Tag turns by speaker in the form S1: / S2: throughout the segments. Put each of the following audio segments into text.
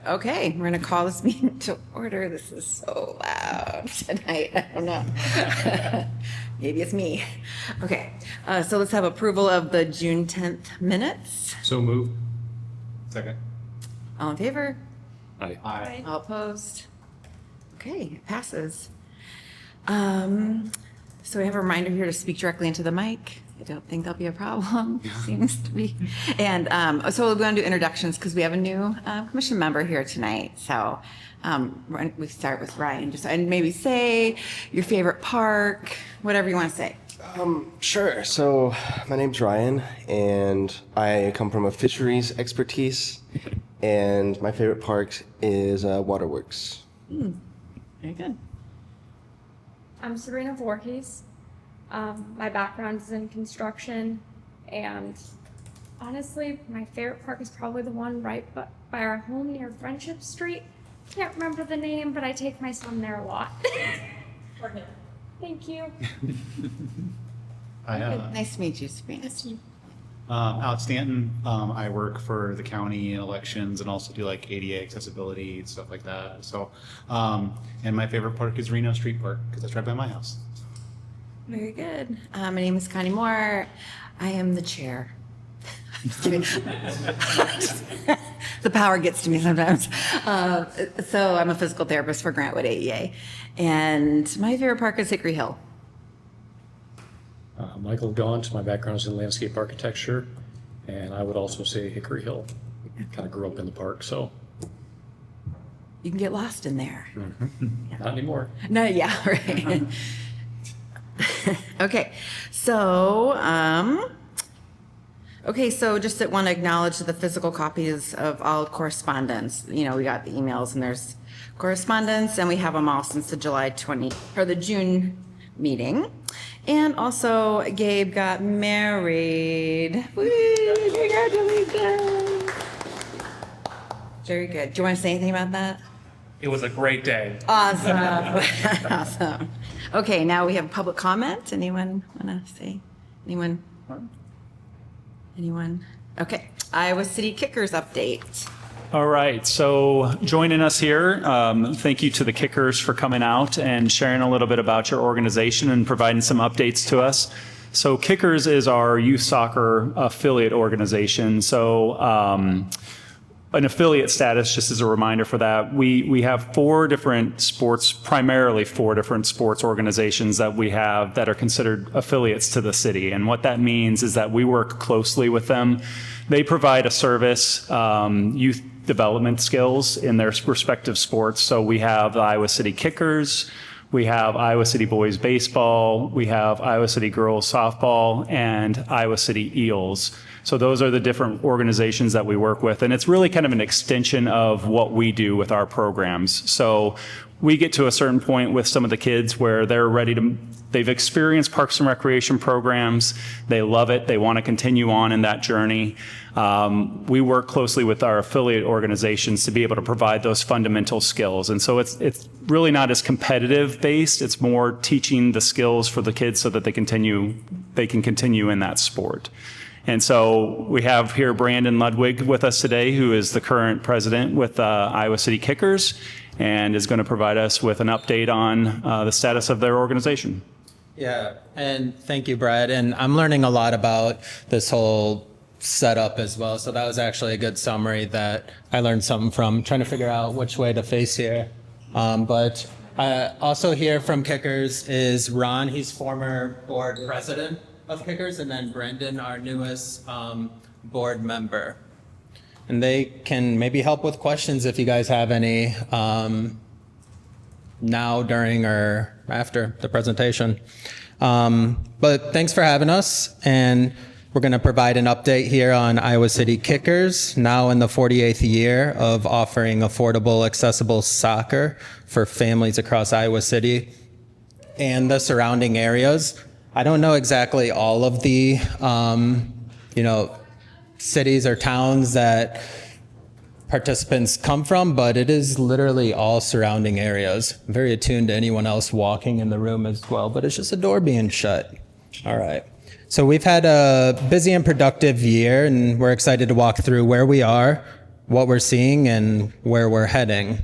S1: Okay, we're going to call this meeting to order. This is so loud tonight. I don't know. Maybe it's me. Okay, so let's have approval of the June 10th minutes.
S2: So moved. Second.
S1: All in favor?
S2: Aye.
S1: All opposed? Okay, it passes. So we have a reminder here to speak directly into the mic. I don't think there'll be a problem. Seems to be. And so we're going to do introductions because we have a new commission member here tonight. So we start with Ryan. And maybe say your favorite park, whatever you want to say.
S3: Sure. So my name's Ryan, and I come from a fisheries expertise, and my favorite park is Waterworks.
S1: Very good.
S4: I'm Serena Voorhees. My background is in construction, and honestly, my favorite park is probably the one right by our home near Friendship Street. Can't remember the name, but I take my son there a lot. Thank you.
S1: Nice to meet you, Sabrina.
S2: Alex Stanton. I work for the county in elections and also do like ADA accessibility and stuff like that. So, and my favorite park is Reno Street Park because that's right by my house.
S1: Very good. My name is Connie Moore. I am the chair. I'm just kidding. The power gets to me sometimes. So I'm a physical therapist for Grantwood AEA. And my favorite park is Hickory Hill.
S5: Michael Gaunt, my background is in landscape architecture, and I would also say Hickory Hill. Kind of grew up in the park, so.
S1: You can get lost in there.
S5: Not anymore.
S1: No, yeah, right. Okay, so so just want to acknowledge the physical copies of all correspondence. You know, we got the emails and there's correspondence, and we have them all since the the June meeting. And also, Gabe got married. Woo, congratulations. Very good. Do you want to say anything about that?
S6: It was a great day.
S1: Awesome. Awesome. Okay, now we have public comment. Anyone want to say? Anyone? Anyone? Okay. Iowa City Kickers update.
S6: All right, so joining us here, thank you to the Kickers for coming out and sharing a little bit about your organization and providing some updates to us. So Kickers is our youth soccer affiliate organization. So an affiliate status, just as a reminder for that, we have primarily four different sports organizations that we have that are considered affiliates to the city. And what that means is that we work closely with them. They provide a service, youth development skills in their respective sports. So we have the Iowa City Kickers, we have Iowa City Boys Baseball, we have Iowa City Girls Softball, and Iowa City Eels. So those are the different organizations that we work with. And it's really kind of an extension of what we do with our programs. So we get to a certain point with some of the kids where they've experienced Parks and Recreation programs. They love it. They want to continue on in that journey. We work closely with our affiliate organizations to be able to provide those fundamental skills. And so it's really not as competitive based. It's more teaching the skills for the kids so that they can continue in that sport. And so we have here Brandon Ludwig with us today, who is the current president with Iowa City Kickers, and is going to provide us with an update on the status of their organization.
S7: Yeah, and thank you, Brad. And I'm learning a lot about this whole setup as well. So that was actually a good summary that I learned something from, trying to figure out which way to face here. But also here from Kickers is Ron. He's former board president of Kickers, and then Brendan, our newest board member. And they can maybe help with questions if you guys have any now, during, or after the presentation. But thanks for having us, and we're going to provide an update here on Iowa City Kickers, now in the 48th year of offering affordable, accessible soccer for families across Iowa City and the surrounding areas. I don't know exactly all of the, cities or towns that participants come from, but it is literally all surrounding areas. I'm very attuned to anyone else walking in the room as well, but it's just a door being shut. All right. So we've had a busy and productive year, and we're excited to walk through where we are, what we're seeing and where we're heading.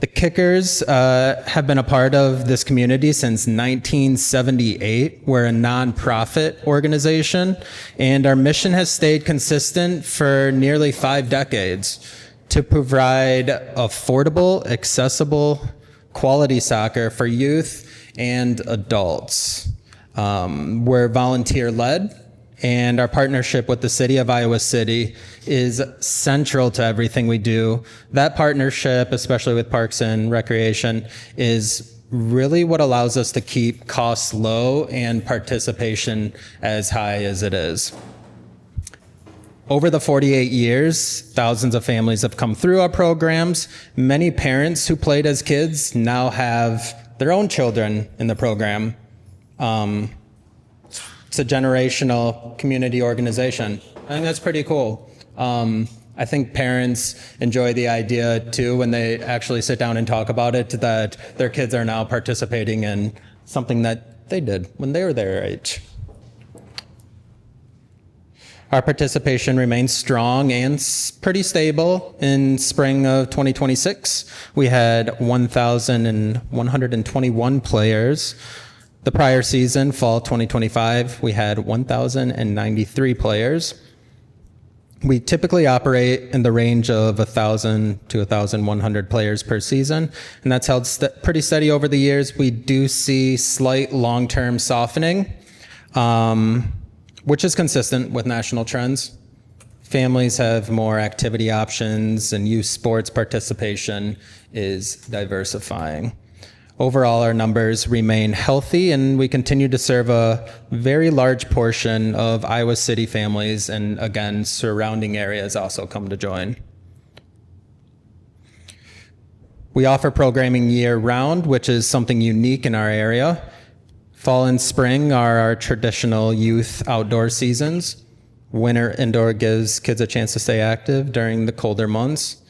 S7: The Kickers have been a part of this community since 1978. We're a nonprofit organization, and our mission has stayed consistent for nearly 5 decades to provide affordable, accessible, quality soccer for youth and adults. We're volunteer-led, and our partnership with the City of Iowa City is central to everything we do. That partnership, especially with Parks and Recreation, is really what allows us to keep costs low and participation as high as it is. Over the 48 years, thousands of families have come through our programs. Many parents who played as kids now have their own children in the program. It's a generational community organization. I think that's pretty cool. I think parents enjoy the idea too when they actually sit down and talk about it, that their kids are now participating in something that they did when they were their age. Our participation remains strong and pretty stable. In spring of 2026, we had 1,121 players. The prior season, fall 2025, we had 1,093 players. We typically operate in the range of 1,000 to 1,100 players per season, and that's held pretty steady over the years. We do see slight long-term softening, which is consistent with national trends. Families have more activity options, and youth sports participation is diversifying. Overall, our numbers remain healthy, and we continue to serve a very large portion of Iowa City families, and again, surrounding areas also come to join. We offer programming year-round, which is something unique in our area. Fall and spring are our traditional youth outdoor seasons. Winter indoor gives kids a chance to stay active during the colder months.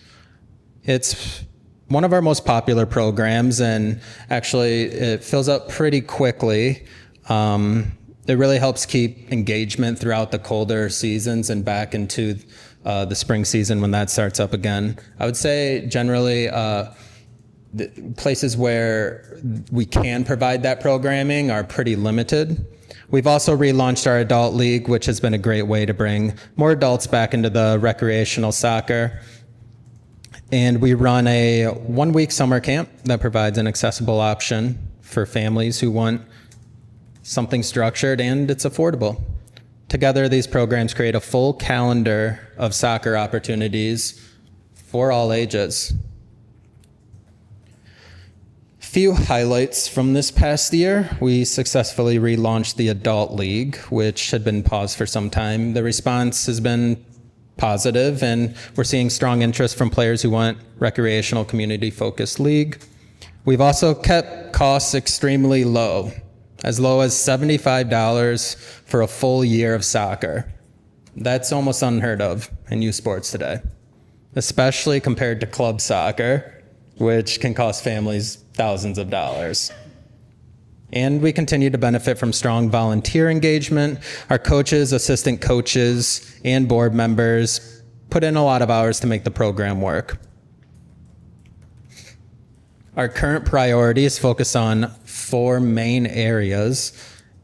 S7: It's one of our most popular programs, and actually it fills up pretty quickly. It really helps keep engagement throughout the colder seasons and back into the spring season when that starts up again. I would say generally the places where we can provide that programming are pretty limited. We've also relaunched our adult league, which has been a great way to bring more adults back into the recreational soccer. And we run a 1-week summer camp that provides an accessible option for families who want something structured and it's affordable. Together, these programs create a full calendar of soccer opportunities for all ages. Few highlights from this past year. We successfully relaunched the Adult League, which had been paused for some time. The response has been positive, and we're seeing strong interest from players who want recreational community-focused league. We've also kept costs extremely low as $75 for a full year of soccer. That's almost unheard of in youth sports today, especially compared to club soccer, which can cost families thousands of dollars. And we continue to benefit from strong volunteer engagement. Our coaches, assistant coaches, and board members put in a lot of hours to make the program work. Our current priorities focus on 4 main areas: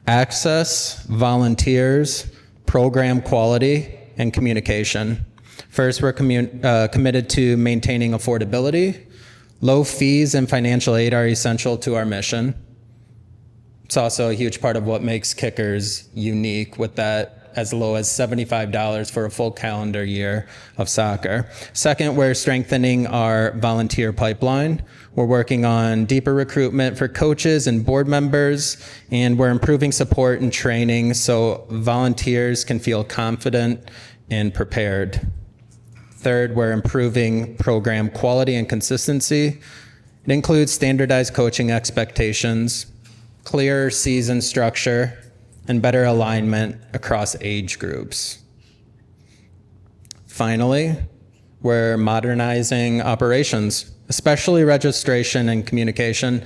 S7: access, volunteers, program quality, and communication. First, we're committed to maintaining affordability. Low fees and financial aid are essential to our mission. It's also a huge part of what makes Kickers unique, with that as low as $75 for a full calendar year of soccer. Second, we're strengthening our volunteer pipeline. We're working on deeper recruitment for coaches and board members, and we're improving support and training so volunteers can feel confident and prepared. Third, we're improving program quality and consistency. It includes standardized coaching expectations, clearer season structure, and better alignment across age groups. Finally, we're modernizing operations, especially registration and communication.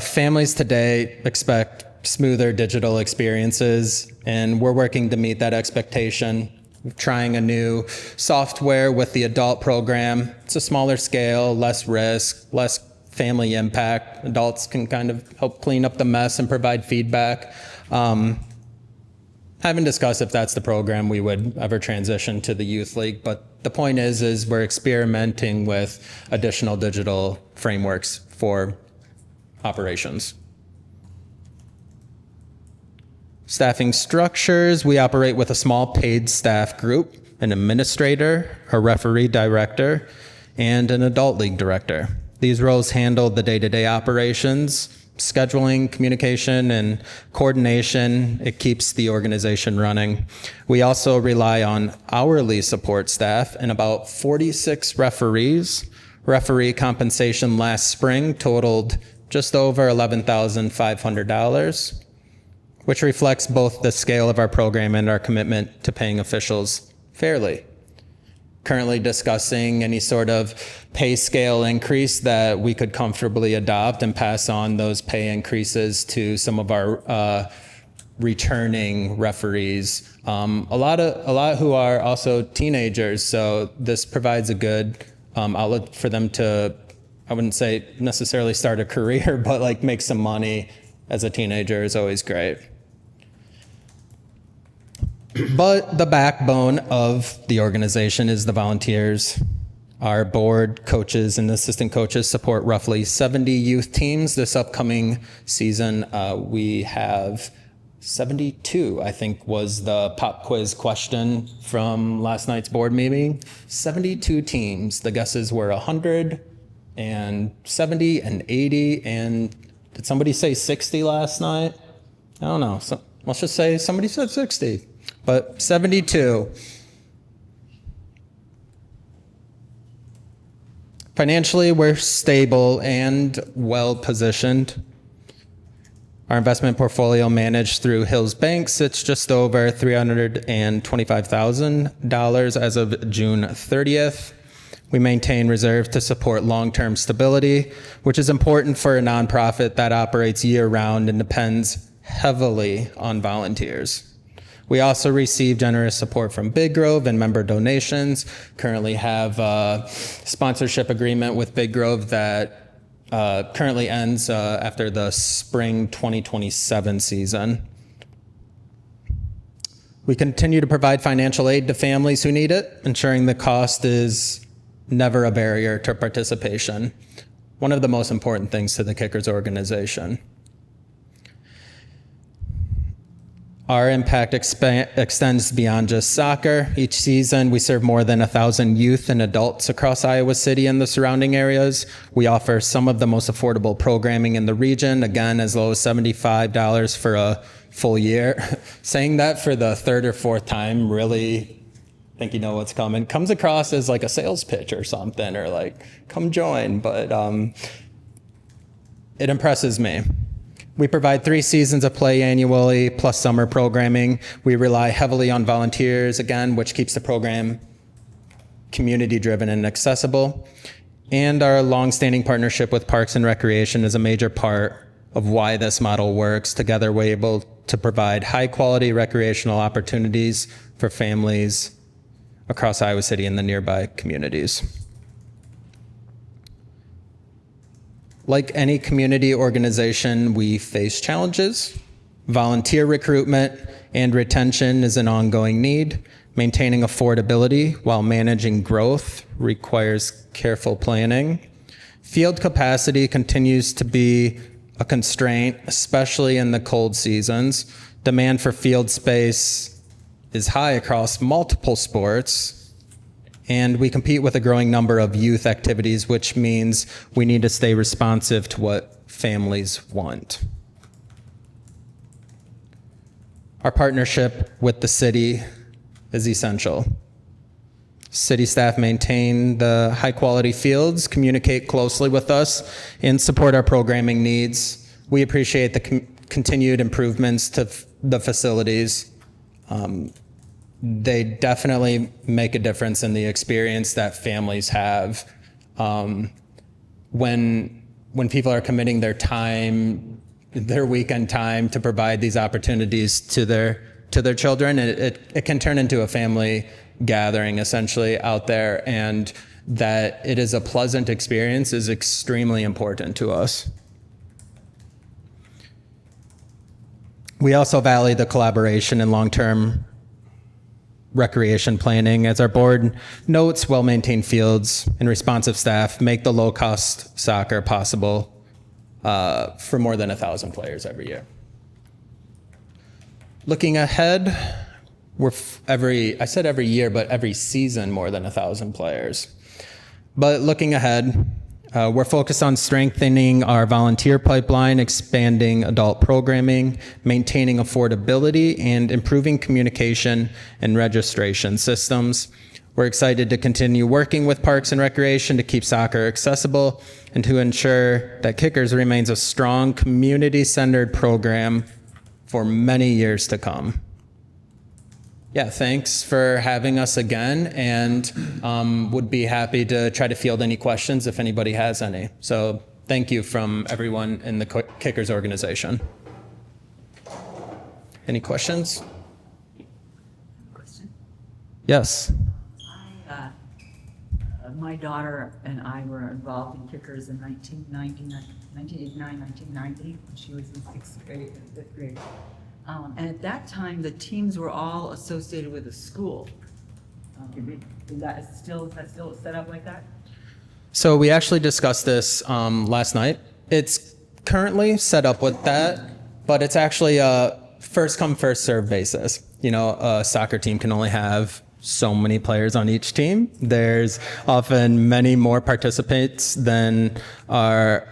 S7: Families today expect smoother digital experiences, and we're working to meet that expectation. trying a new software with the adult program. It's a smaller scale, less risk, less family impact. Adults can kind of help clean up the mess and provide feedback. Haven't discussed if that's the program we would ever transition to the youth league, but the point is we're experimenting with additional digital frameworks for operations. Staffing structures, we operate with a small paid staff group, an administrator, a referee director, and an adult league director. These roles handle the day-to-day operations, scheduling, communication, and coordination. It keeps the organization running. We also rely on hourly support staff and about 46 referees. Referee compensation last spring totaled just over $11,500, which reflects both the scale of our program and our commitment to paying officials fairly. Currently discussing any sort of pay scale increase that we could comfortably adopt and pass on those pay increases to some of our returning referees. A lot who are also teenagers, so this provides a good outlet for them to, I wouldn't say necessarily start a career, but like make some money as a teenager is always great. But the backbone of the organization is the volunteers. Our board, coaches, and assistant coaches support roughly 70 youth teams. This upcoming season, we have 72, I think was the pop quiz question from last night's board meeting. 72 teams. The guesses were 100 and 70 and 80. And did somebody say 60 last night? I don't know. So let's just say somebody said 60. But 72. Financially, we're stable and well positioned. Our investment portfolio managed through Hills Bank sits just over $325,000 as of June 30th. We maintain reserves to support long-term stability, which is important for a nonprofit that operates year-round and depends heavily on volunteers. We also receive generous support from Big Grove and member donations. Currently have a sponsorship agreement with Big Grove that currently ends after the spring 2027 season. We continue to provide financial aid to families who need it, ensuring the cost is never a barrier to participation. One of the most important things to the Kickers organization. Our impact extends beyond just soccer. Each season, we serve more than 1,000 youth and adults across Iowa City and the surrounding areas. We offer some of the most affordable programming in the region, again, as low as $75 for a full year. Saying that for the third or fourth time, really think you know what's coming. Comes across as like a sales pitch or something, or like, come join, but it impresses me. We provide 3 seasons of play annually, plus summer programming. We rely heavily on volunteers, again, which keeps the program community-driven and accessible. And our longstanding partnership with Parks and Recreation is a major part of why this model works. Together, we're able to provide high-quality recreational opportunities for families across Iowa City and the nearby communities. Like any community organization, we face challenges. Volunteer recruitment and retention is an ongoing need. Maintaining affordability while managing growth requires careful planning. Field capacity continues to be a constraint, especially in the cold seasons. Demand for field space is high across multiple sports. And we compete with a growing number of youth activities, which means we need to stay responsive to what families want. Our partnership with the city is essential. City staff maintain the high-quality fields, communicate closely with us, and support our programming needs. We appreciate the continued improvements to the facilities. They definitely make a difference in the experience that families have. When people are committing their time, their weekend time to provide these opportunities to their to their children. It can turn into a family gathering essentially out there, and that it is a pleasant experience is extremely important to us. We also value the collaboration and long-term recreation planning. As our board notes, well-maintained fields and responsive staff make the low-cost soccer possible for more than 1,000 players every year. Looking ahead, I said every year, but every season more than 1,000 players. But looking ahead, we're focused on strengthening our volunteer pipeline, expanding adult programming, maintaining affordability, and improving communication and registration systems. We're excited to continue working with Parks and Recreation to keep soccer accessible and to ensure that Kickers remains a strong, community-centered program for many years to come. Yeah, thanks for having us again, and would be happy to try to field any questions if anybody has any. So thank you from everyone in the Kickers organization. Any questions?
S8: Question.
S7: Yes.
S8: My daughter and I were involved in Kickers in 1989, 1990, when she was in 6th grade and 5th grade. And at that time, the teams were all associated with a school. Is that still set up like that?
S7: So we actually discussed this last night. It's currently set up with that, but it's actually a first come, first serve basis. You know, a soccer team can only have so many players on each team. There's often many more participants than are,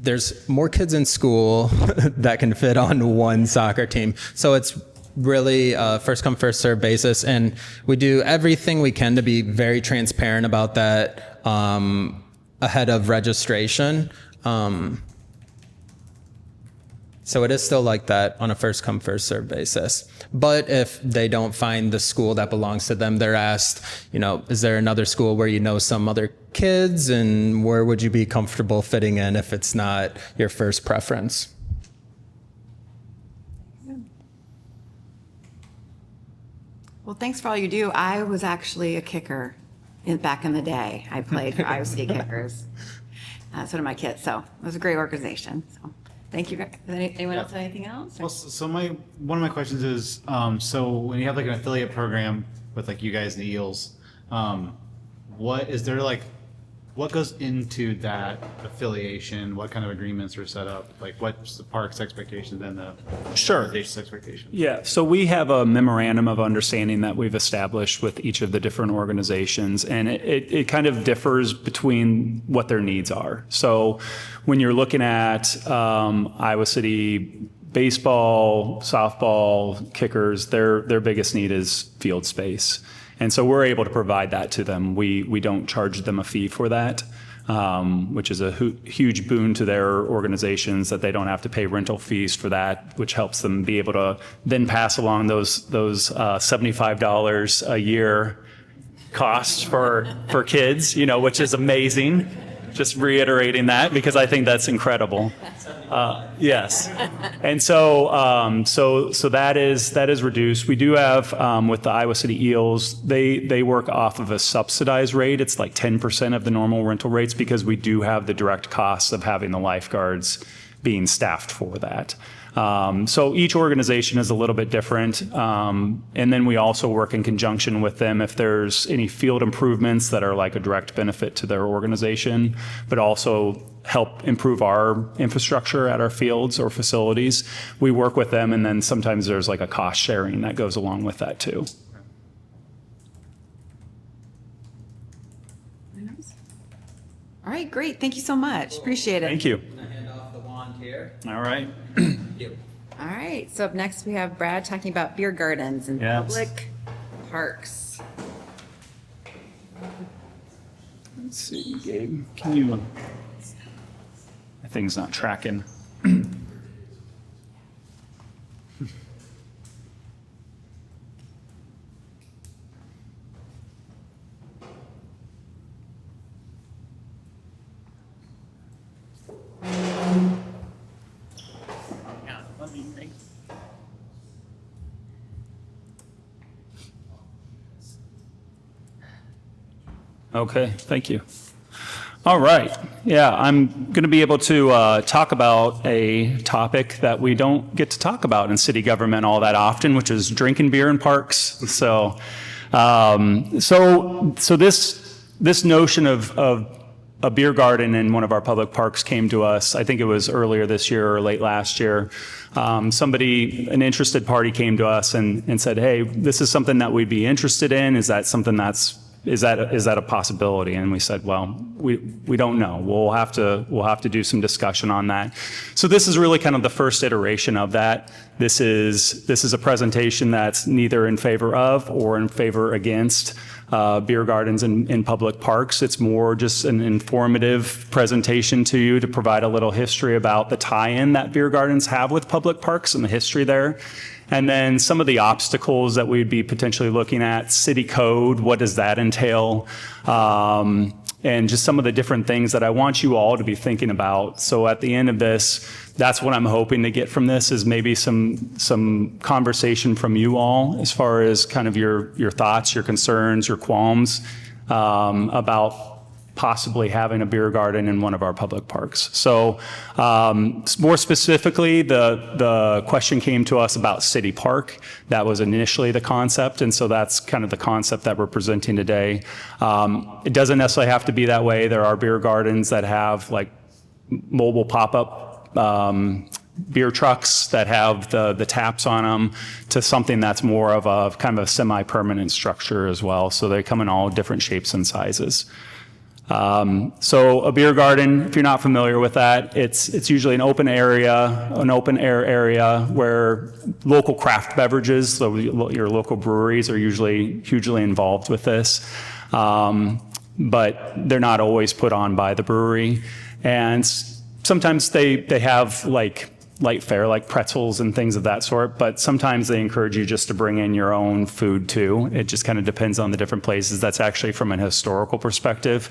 S7: there's more kids in school that can fit on one soccer team. So it's really first come, first serve basis. And we do everything we can to be very transparent about that ahead of registration. So it is still like that on a first come, first serve basis. But if they don't find the school that belongs to them, they're asked, is there another school where you know some other kids, and where would you be comfortable fitting in if it's not your first preference?
S1: Well, thanks for all you do. I was actually a kicker back in the day. I played for Iowa City Kickers. So did my kids. So it was a great organization. So thank you. Anyone else have anything else?
S2: Well, so one of my questions is, so when you have like an affiliate program with like you guys and the Eels, what goes into that affiliation? What kind of agreements are set up? Like, what's the park's expectations and the organization's expectations?
S6: Yeah, so we have a memorandum of understanding that we've established with each of the different organizations, and it kind of differs between what their needs are. So when you're looking at Iowa City baseball, softball, Kickers, their biggest need is field space. And so we're able to provide that to them. We don't charge them a fee for that, which is a huge boon to their organizations, that they don't have to pay rental fees for that, which helps them be able to then pass along those $75 a year costs for kids, which is amazing. Just reiterating that, because I think that's incredible. Yes, and so that is reduced. We do have with the Iowa City Eels, they work off of a subsidized rate. It's like 10% of the normal rental rates, because we do have the direct costs of having the lifeguards being staffed for that. So each organization is a little bit different. And then we also work in conjunction with them if there's any field improvements that are like a direct benefit to their organization, but also help improve our infrastructure at our fields or facilities. We work with them, and then sometimes there's like a cost sharing that goes along with that too.
S1: All right, great. Thank you so much. Appreciate it.
S6: Thank you.
S7: I'm gonna hand off the wand here.
S6: All right.
S1: All right, so up next we have Brad talking about beer gardens and
S6: Yes.
S1: public parks.
S6: Let's see, Gabe, can you, my thing's not tracking. Okay, thank you. All right. Yeah, I'm going to be able to talk about a topic that we don't get to talk about in city government all that often, which is drinking beer in parks. So, this notion of a beer garden in one of our public parks came to us. I think it was earlier this year or late last year. An interested party came to us and said, "Hey, this is something that we'd be interested in. Is that something is that a possibility?" And we said, "Well, we don't know. We'll have to do some discussion on that." So this is really kind of the first iteration of that. This is a presentation that's neither in favor of or in favor against beer gardens in public parks. It's more just an informative presentation to you to provide a little history about the tie-in that beer gardens have with public parks and the history there. And then some of the obstacles that we'd be potentially looking at, city code, what does that entail? And just some of the different things that I want you all to be thinking about. So at the end of this, that's what I'm hoping to get from this, is maybe some conversation from you all as far as kind of your thoughts, your concerns, your qualms about possibly having a beer garden in one of our public parks. So more specifically, the question came to us about City Park. That was initially the concept, and so that's kind of the concept that we're presenting today. It doesn't necessarily have to be that way. There are beer gardens that have like mobile pop-up beer trucks that have the taps on them, to something that's more of a kind of a semi-permanent structure as well. So they come in all different shapes and sizes. So a beer garden, if you're not familiar with that, it's usually an open air area where local craft beverages, so your local breweries, are usually hugely involved with this. But they're not always put on by the brewery. And sometimes they have like light fare, like pretzels and things of that sort, but sometimes they encourage you just to bring in your own food too. It just kind of depends on the different places. That's actually from an historical perspective.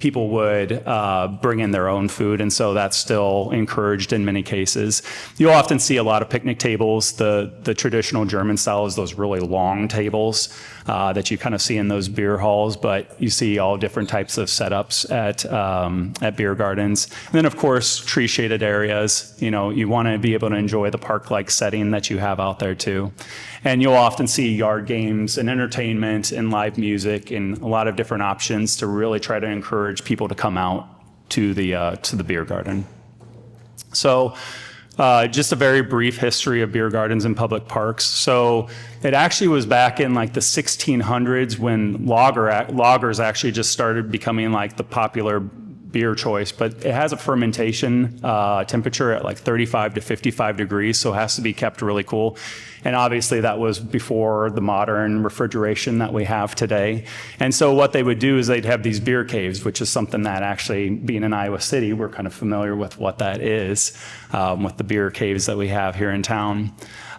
S6: People would bring in their own food, and so that's still encouraged in many cases. You'll often see a lot of picnic tables. The traditional German style is those really long tables that you kind of see in those beer halls, but you see all different types of setups at beer gardens. And then, of course, tree shaded areas. You know, you want to be able to enjoy the park-like setting that you have out there too. And you'll often see yard games and entertainment and live music and a lot of different options to really try to encourage people to come out to the beer garden. So just a very brief history of beer gardens in public parks. So it actually was back in like the 1600s when lagers actually just started becoming like the popular beer choice, but it has a fermentation temperature at like 35 to 55 degrees, so it has to be kept really cool. And obviously that was before the modern refrigeration that we have today. And so what they would do is they'd have these beer caves, which is something that actually, being in Iowa City, we're kind of familiar with what that is, with the beer caves that we have here in town.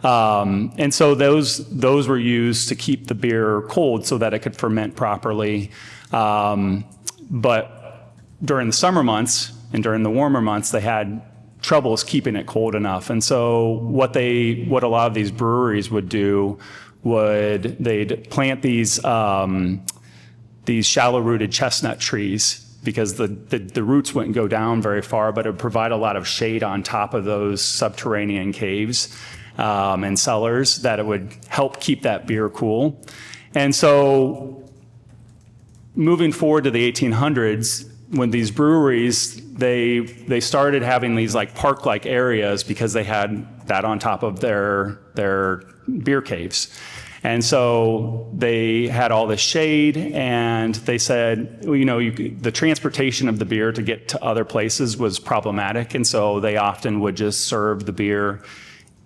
S6: And so those were used to keep the beer cold so that it could ferment properly. But during the summer months and during the warmer months, they had troubles keeping it cold enough. And so what a lot of these breweries would do they'd plant these shallow-rooted chestnut trees, because the roots wouldn't go down very far, but it would provide a lot of shade on top of those subterranean caves and cellars that it would help keep that beer cool. And so moving forward to the 1800s, when these breweries, they started having these like park-like areas because they had that on top of their beer caves. And so they had all this shade, and they said, well, the transportation of the beer to get to other places was problematic, and so they often would just serve the beer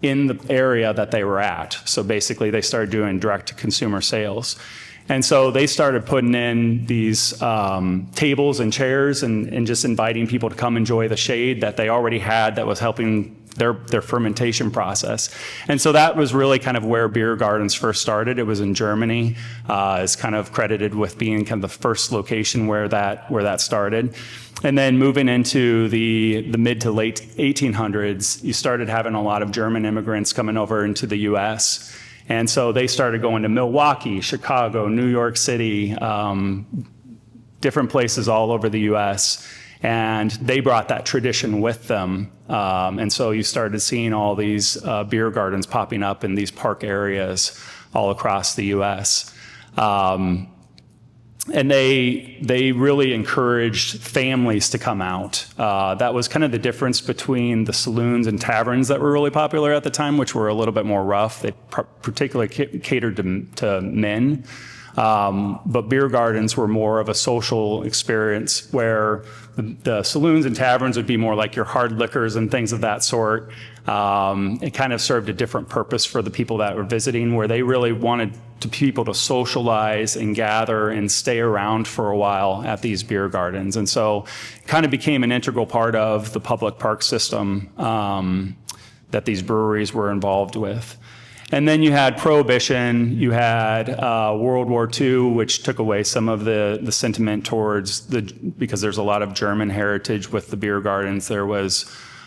S6: in the area that they were at. So basically they started doing direct-to-consumer sales. And so they started putting in these tables and chairs and just inviting people to come enjoy the shade that they already had that was helping their fermentation process. And so that was really kind of where beer gardens first started. It was in Germany. It's kind of credited with being kind of the first location where that started. And then moving into the mid to late 1800s, you started having a lot of German immigrants coming over into the U.S., and so they started going to Milwaukee, Chicago, New York City, different places all over the U.S., and they brought that tradition with them. And so you started seeing all these beer gardens popping up in these park areas all across the U.S. And they really encouraged families to come out. That was kind of the difference between the saloons and taverns that were really popular at the time, which were a little bit more rough. They particularly catered to men. But beer gardens were more of a social experience where the saloons and taverns would be more like your hard liquors and things of that sort. It kind of served a different purpose for the people that were visiting, where they really wanted people to socialize and gather and stay around for a while at these beer gardens. And so it kind of became an integral part of the public park system that these breweries were involved with. And then you had Prohibition, you had World War II, which took away some of the sentiment towards because there's a lot of German heritage with the beer gardens. There was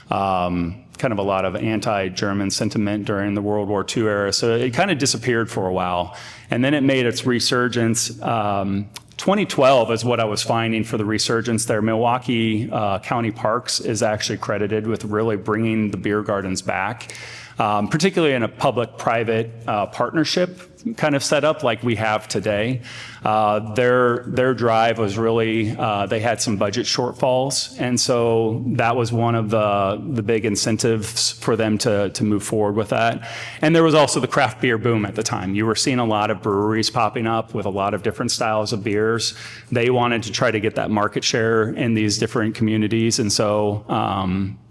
S6: kind of a lot of anti-German sentiment during the World War II era. So it kind of disappeared for a while. And then it made its resurgence. 2012 is what I was finding for the resurgence there. Milwaukee County Parks is actually credited with really bringing the beer gardens back. Particularly in a public-private partnership kind of setup like we have today. Their drive was really, they had some budget shortfalls, and so that was one of the big incentives for them to move forward with that. And there was also the craft beer boom at the time. You were seeing a lot of breweries popping up with a lot of different styles of beers. They wanted to try to get that market share in these different communities, and so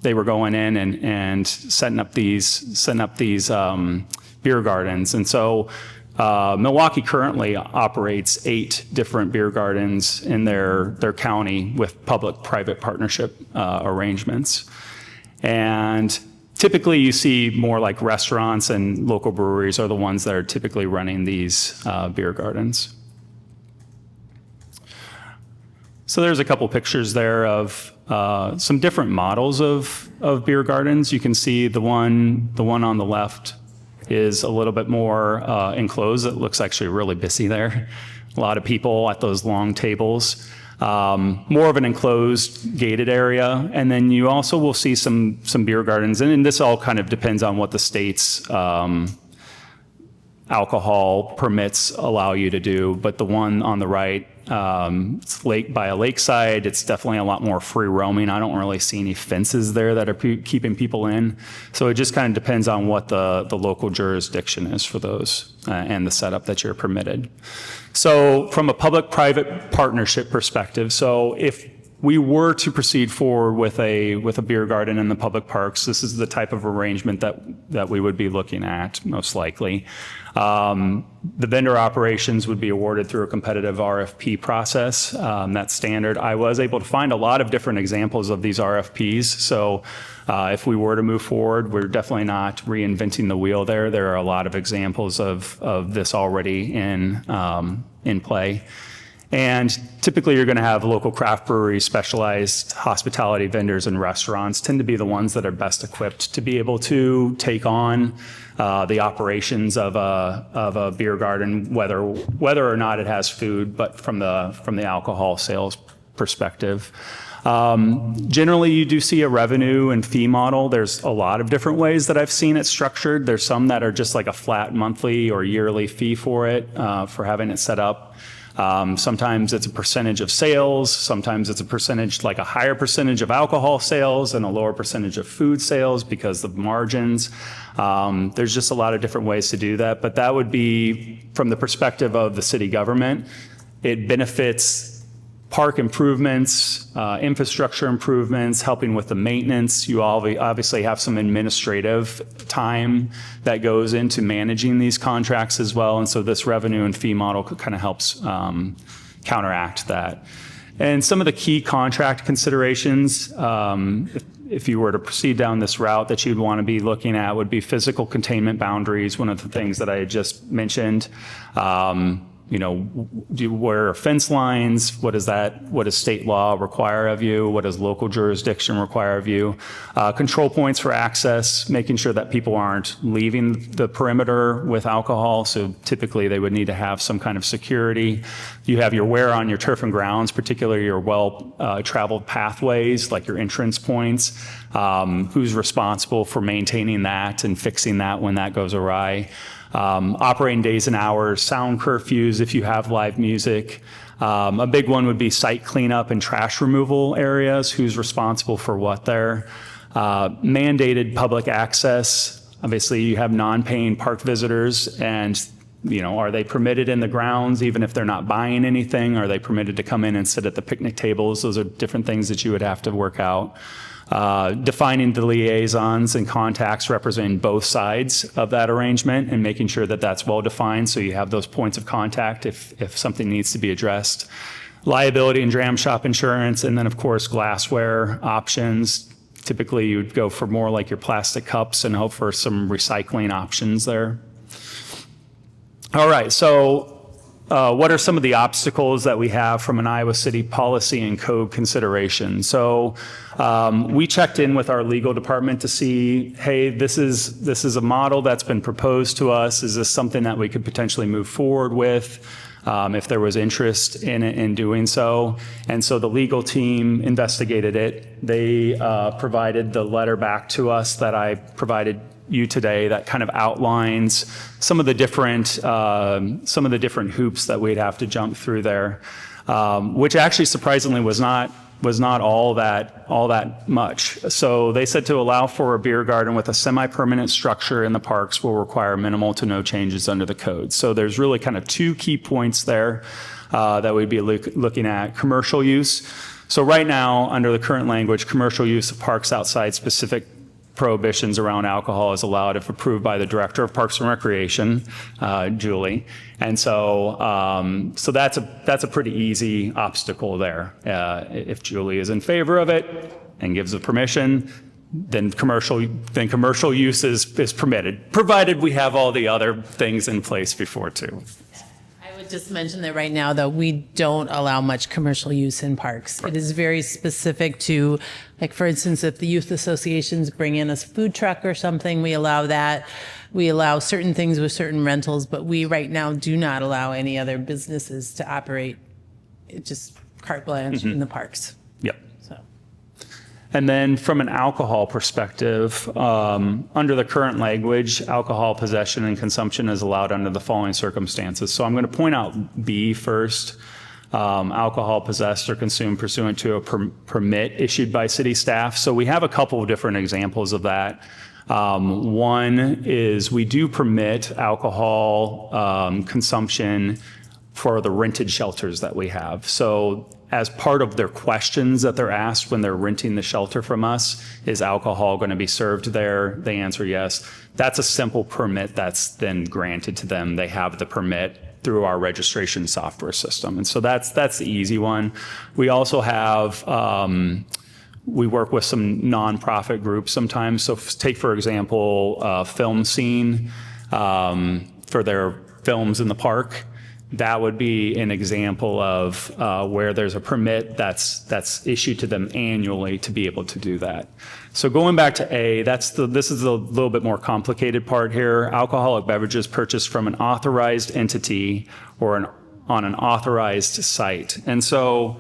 S6: they were going in and setting up these beer gardens. And so Milwaukee currently operates 8 different beer gardens in their county with public-private partnership arrangements. And typically you see more like restaurants and local breweries are the ones that are typically running these beer gardens. So there's a couple pictures there of some different models of beer gardens. You can see the one on the left is a little bit more enclosed. It looks actually really busy there. A lot of people at those long tables. More of an enclosed gated area. And then you also will see some beer gardens. And this all kind of depends on what the state's alcohol permits allow you to do. But the one on the right, it's by a lakeside. It's definitely a lot more free roaming. I don't really see any fences there that are keeping people in. So it just kind of depends on what the local jurisdiction is for those and the setup that you're permitted. So from a public-private partnership perspective, so if we were to proceed forward with a beer garden in the public parks, this is the type of arrangement that we would be looking at most likely. The vendor operations would be awarded through a competitive RFP process. That's standard. I was able to find a lot of different examples of these RFPs. So if we were to move forward, we're definitely not reinventing the wheel there. There are a lot of examples of this already in play. And typically you're going to have local craft breweries, specialized hospitality vendors, and restaurants tend to be the ones that are best equipped to be able to take on the operations of a beer garden, whether or not it has food, but from the alcohol sales perspective. Generally, you do see a revenue and fee model. There's a lot of different ways that I've seen it structured. There's some that are just like a flat monthly or yearly fee for it, for having it set up. Sometimes it's a percentage of sales. Sometimes it's a percentage, like a higher percentage of alcohol sales and a lower percentage of food sales because of margins. There's just a lot of different ways to do that. But that would be from the perspective of the city government. It benefits park improvements, infrastructure improvements, helping with the maintenance. You obviously have some administrative time that goes into managing these contracts as well. And so this revenue and fee model kind of helps counteract that. And some of the key contract considerations, if you were to proceed down this route that you'd want to be looking at, would be physical containment boundaries, one of the things that I had just mentioned. where are fence lines? What does state law require of you? What does local jurisdiction require of you? Control points for access, making sure that people aren't leaving the perimeter with alcohol. So typically they would need to have some kind of security. You have your wear on your turf and grounds, particularly your well-traveled pathways, like your entrance points. Who's responsible for maintaining that and fixing that when that goes awry? Operating days and hours, sound curfews if you have live music. A big one would be site cleanup and trash removal areas. Who's responsible for what there? Mandated public access. Obviously, you have non-paying park visitors, and are they permitted in the grounds even if they're not buying anything? Are they permitted to come in and sit at the picnic tables? Those are different things that you would have to work out. Defining the liaisons and contacts representing both sides of that arrangement and making sure that that's well defined so you have those points of contact if something needs to be addressed. Liability and dram shop insurance, and then of course glassware options. Typically you'd go for more like your plastic cups and hope for some recycling options there. All right, so what are some of the obstacles that we have from an Iowa City policy and code consideration? So we checked in with our legal department to see, hey, this is a model that's been proposed to us. Is this something that we could potentially move forward with if there was interest in doing so? And so the legal team investigated it. They provided the letter back to us that I provided you today that kind of outlines some of the different hoops that we'd have to jump through there, which actually surprisingly was not all that much. So they said to allow for a beer garden with a semi-permanent structure in the parks will require minimal to no changes under the code. So there's really kind of two key points there that we'd be looking at. Commercial use. So right now, under the current language, commercial use of parks outside specific prohibitions around alcohol is allowed if approved by the Director of Parks and Recreation, Julie. And so that's a pretty easy obstacle there. If Julie is in favor of it and gives the permission, then commercial use is permitted, provided we have all the other things in place before too.
S9: I would just mention that right now, though, we don't allow much commercial use in parks. It is very specific to, like, for instance, if the youth associations bring in a food truck or something, we allow that. We allow certain things with certain rentals, but we right now do not allow any other businesses to operate. It just carte blanche in the parks.
S6: Yep.
S9: So.
S6: And then from an alcohol perspective, under the current language, alcohol possession and consumption is allowed under the following circumstances. So I'm going to point out B first. Alcohol possessed or consumed pursuant to a permit issued by city staff. So we have a couple of different examples of that. One is we do permit alcohol consumption for the rented shelters that we have. So as part of their questions that they're asked when they're renting the shelter from us, is alcohol going to be served there? They answer yes. That's a simple permit that's then granted to them. They have the permit through our registration software system. And so that's the easy one. We also have, we work with some nonprofit groups sometimes. So take, for example, Film Scene for their films in the park. That would be an example of where there's a permit that's issued to them annually to be able to do that. So going back to A, this is a little bit more complicated part here. Alcoholic beverages purchased from an authorized entity or on an authorized site. And so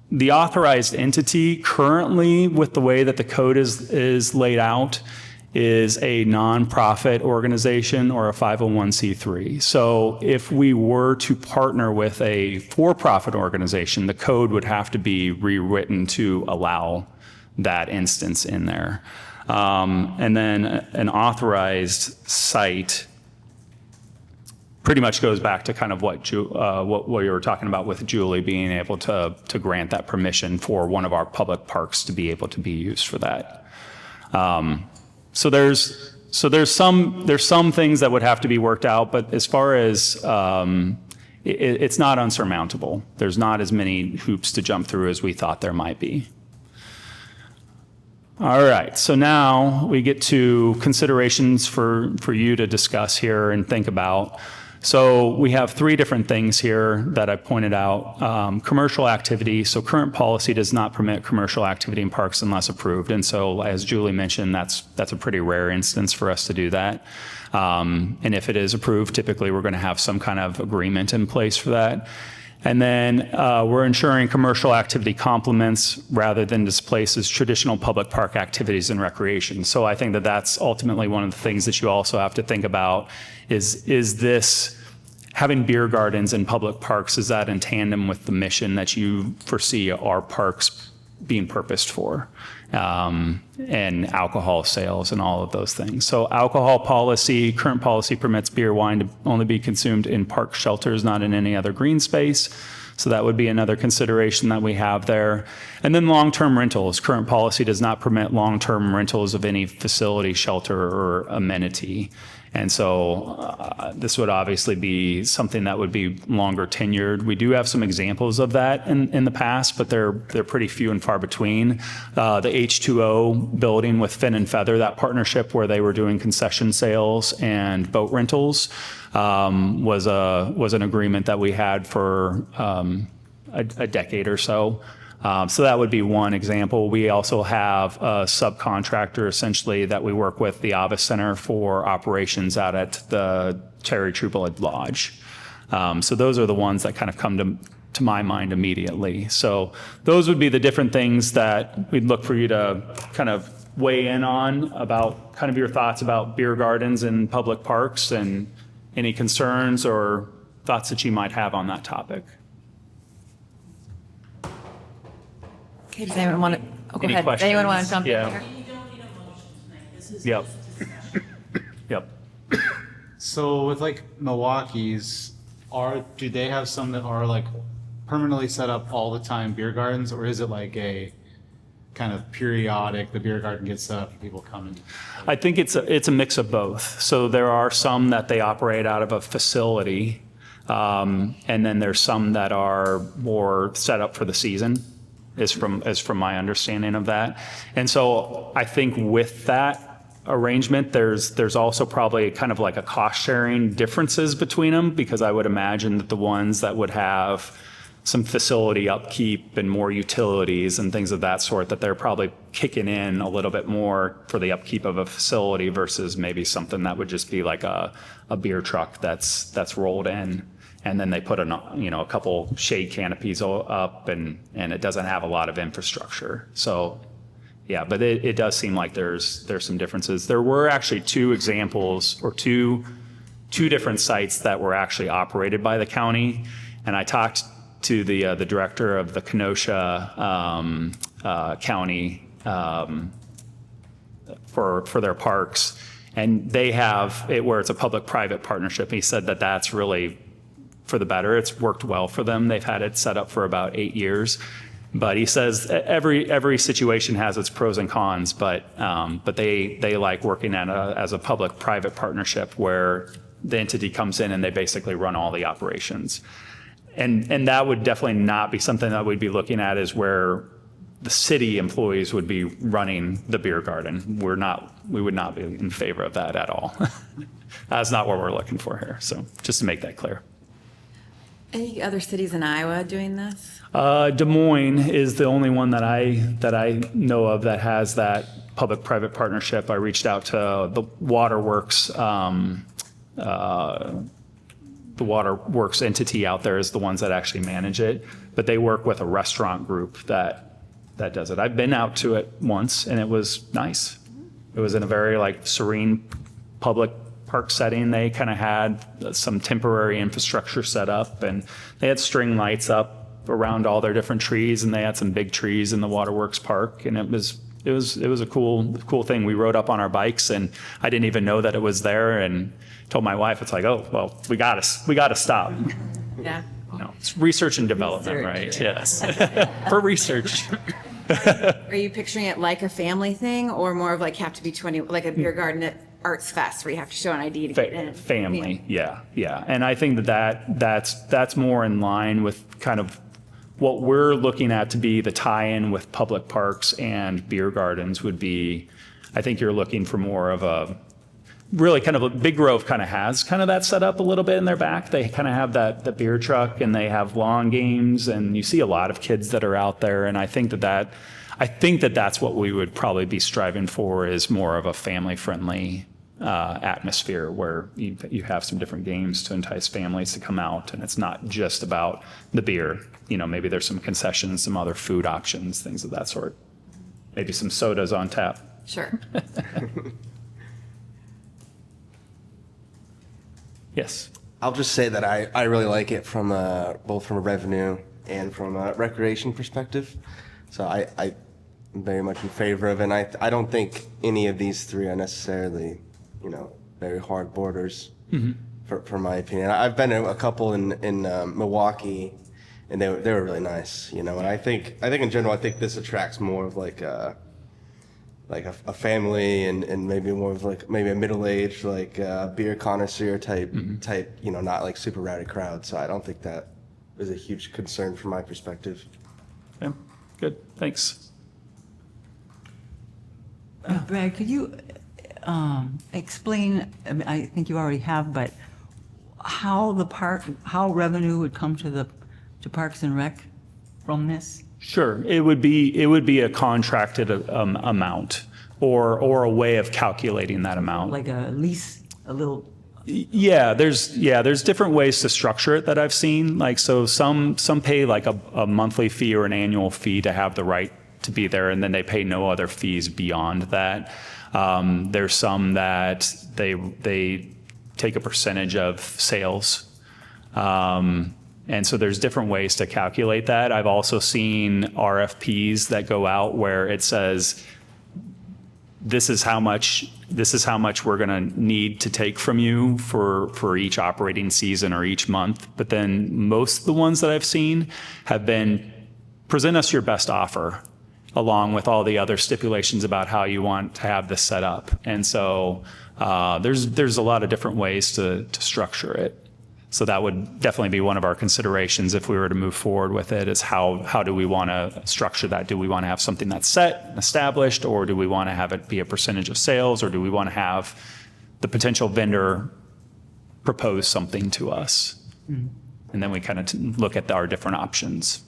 S6: the authorized entity currently, with the way that the code is laid out, is a nonprofit organization or a 501c3. So if we were to partner with a for-profit organization, the code would have to be rewritten to allow that instance in there. And then an authorized site pretty much goes back to kind of what you were talking about with Julie being able to grant that permission for one of our public parks to be able to be used for that. So there's some things that would have to be worked out, but as far as it's not unsurmountable. There's not as many hoops to jump through as we thought there might be. All right, so now we get to considerations for you to discuss here and think about. So we have three different things here that I pointed out. Commercial activity, so current policy does not permit commercial activity in parks unless approved. And so as Julie mentioned, that's a pretty rare instance for us to do that. And if it is approved, typically we're going to have some kind of agreement in place for that. And then we're ensuring commercial activity complements rather than displaces traditional public park activities and recreation. So I think that that's ultimately one of the things that you also have to think about is this having beer gardens in public parks, is that in tandem with the mission that you foresee our parks being purposed for? And alcohol sales and all of those things. So alcohol policy, current policy permits beer, wine to only be consumed in park shelters, not in any other green space. So that would be another consideration that we have there. And then long-term rentals. Current policy does not permit long-term rentals of any facility, shelter, or amenity. And so this would obviously be something that would be longer tenured. We do have some examples of that in the past, but they're pretty few and far between. The H2O building with Fin and Feather, that partnership where they were doing concession sales and boat rentals, was an agreement that we had for a decade or so. So that would be one example. We also have a subcontractor essentially that we work with, the Avis Center, for operations out at the Cherry True Blood Lodge. So those are the ones that kind of come to my mind immediately. So those would be the different things that we'd look for you to kind of weigh in on about kind of your thoughts about beer gardens in public parks and any concerns or thoughts that you might have on that topic.
S1: Okay, does anyone want to, oh, go
S6: Any
S1: ahead. Does anyone want to
S6: questions?
S1: jump in
S6: Yeah.
S1: here?
S6: Yep. Yep.
S2: So with like Milwaukee's, do they have some that are like permanently set up all the time beer gardens, or is it like a kind of periodic, the beer garden gets set up and people come and?
S6: I think it's a mix of both. So there are some that they operate out of a facility, and then there's some that are more set up for the season, is from my understanding of that. And so I think with that arrangement, there's also probably kind of like a cost sharing differences between them, because I would imagine that the ones that would have some facility upkeep and more utilities and things of that sort, that they're probably kicking in a little bit more for the upkeep of a facility versus maybe something that would just be like a beer truck that's rolled in. And then they put a couple shade canopies up, and it doesn't have a lot of infrastructure. So, yeah, but it does seem like there's some differences. There were actually two examples, or two different sites that were actually operated by the county, and I talked to the director of the Kenosha County for their parks, and they have it where it's a public-private partnership. He said that that's really for the better. It's worked well for them. They've had it set up for about 8 years. But he says every situation has its pros and cons, but they like working as a public-private partnership where the entity comes in and they basically run all the operations. And that would definitely not be something that we'd be looking at, is where the city employees would be running the beer garden. We would not be in favor of that at all. That's not what we're looking for here. So just to make that clear.
S1: Any other cities in Iowa doing this?
S6: Des Moines is the only one that I know of that has that public-private partnership. I reached out to the Waterworks. The Waterworks entity out there is the ones that actually manage it, but they work with a restaurant group that does it. I've been out to it once, and it was nice. It was in a very serene public park setting. They kind of had some temporary infrastructure set up, and they had string lights up around all their different trees, and they had some big trees in the Waterworks Park, and it was a cool thing. We rode up on our bikes, and I didn't even know that it was there, and told my wife, it's like, oh, well, we gotta stop.
S1: Yeah.
S6: No, it's research and development, right? Yes. For research.
S1: Are you picturing it like a family thing, or more of have to be 20, like a beer garden at Arts Fest where you have to show an ID to get in?
S6: Family, yeah. And I think that's more in line with kind of what we're looking at to be the tie-in with public parks and beer gardens would be, I think you're looking for more of a, really kind of a Big Grove kind of has kind of that set up a little bit in their back. They kind of have the beer truck and they have lawn games and you see a lot of kids that are out there. And I think that's what we would probably be striving for is more of a family friendly atmosphere where you have some different games to entice families to come out. And it's not just about the beer, maybe there's some concessions, some other food options, things of that sort. Maybe some sodas on tap.
S1: Sure.
S6: Yes.
S3: I'll just say that I really like it from both from a revenue and from a recreation perspective. So I'm very much in favor of it. And I don't think any of these three are necessarily, very hard borders, for my opinion. I've been to a couple in Milwaukee, and they were really nice, And I think in general, I think this attracts more of like a family and maybe more of like maybe a middle-aged beer connoisseur type, not like super rowdy crowd. So I don't think that is a huge concern from my perspective.
S6: Okay. Good. Thanks.
S8: Brad, could you explain, I think you already have, but how revenue would come to Parks and Rec from this?
S6: Sure. It would be a contracted amount or a way of calculating that amount.
S8: Like a lease, a little.
S6: Yeah, there's different ways to structure it that I've seen. Like, so some pay like a monthly fee or an annual fee to have the right to be there, and then they pay no other fees beyond that. There's some that they take a percentage of sales. And so there's different ways to calculate that. I've also seen RFPs that go out where it says, this is how much we're going to need to take from you for each operating season or each month. But then most of the ones that I've seen have been, present us your best offer along with all the other stipulations about how you want to have this set up. And so there's a lot of different ways to structure it. So that would definitely be one of our considerations if we were to move forward with it, is how do we want to structure that? Do we want to have something that's set and established, or do we want to have it be a percentage of sales, or do we want to have the potential vendor propose something to us? Mm-hmm. And then we kind of look at our different options.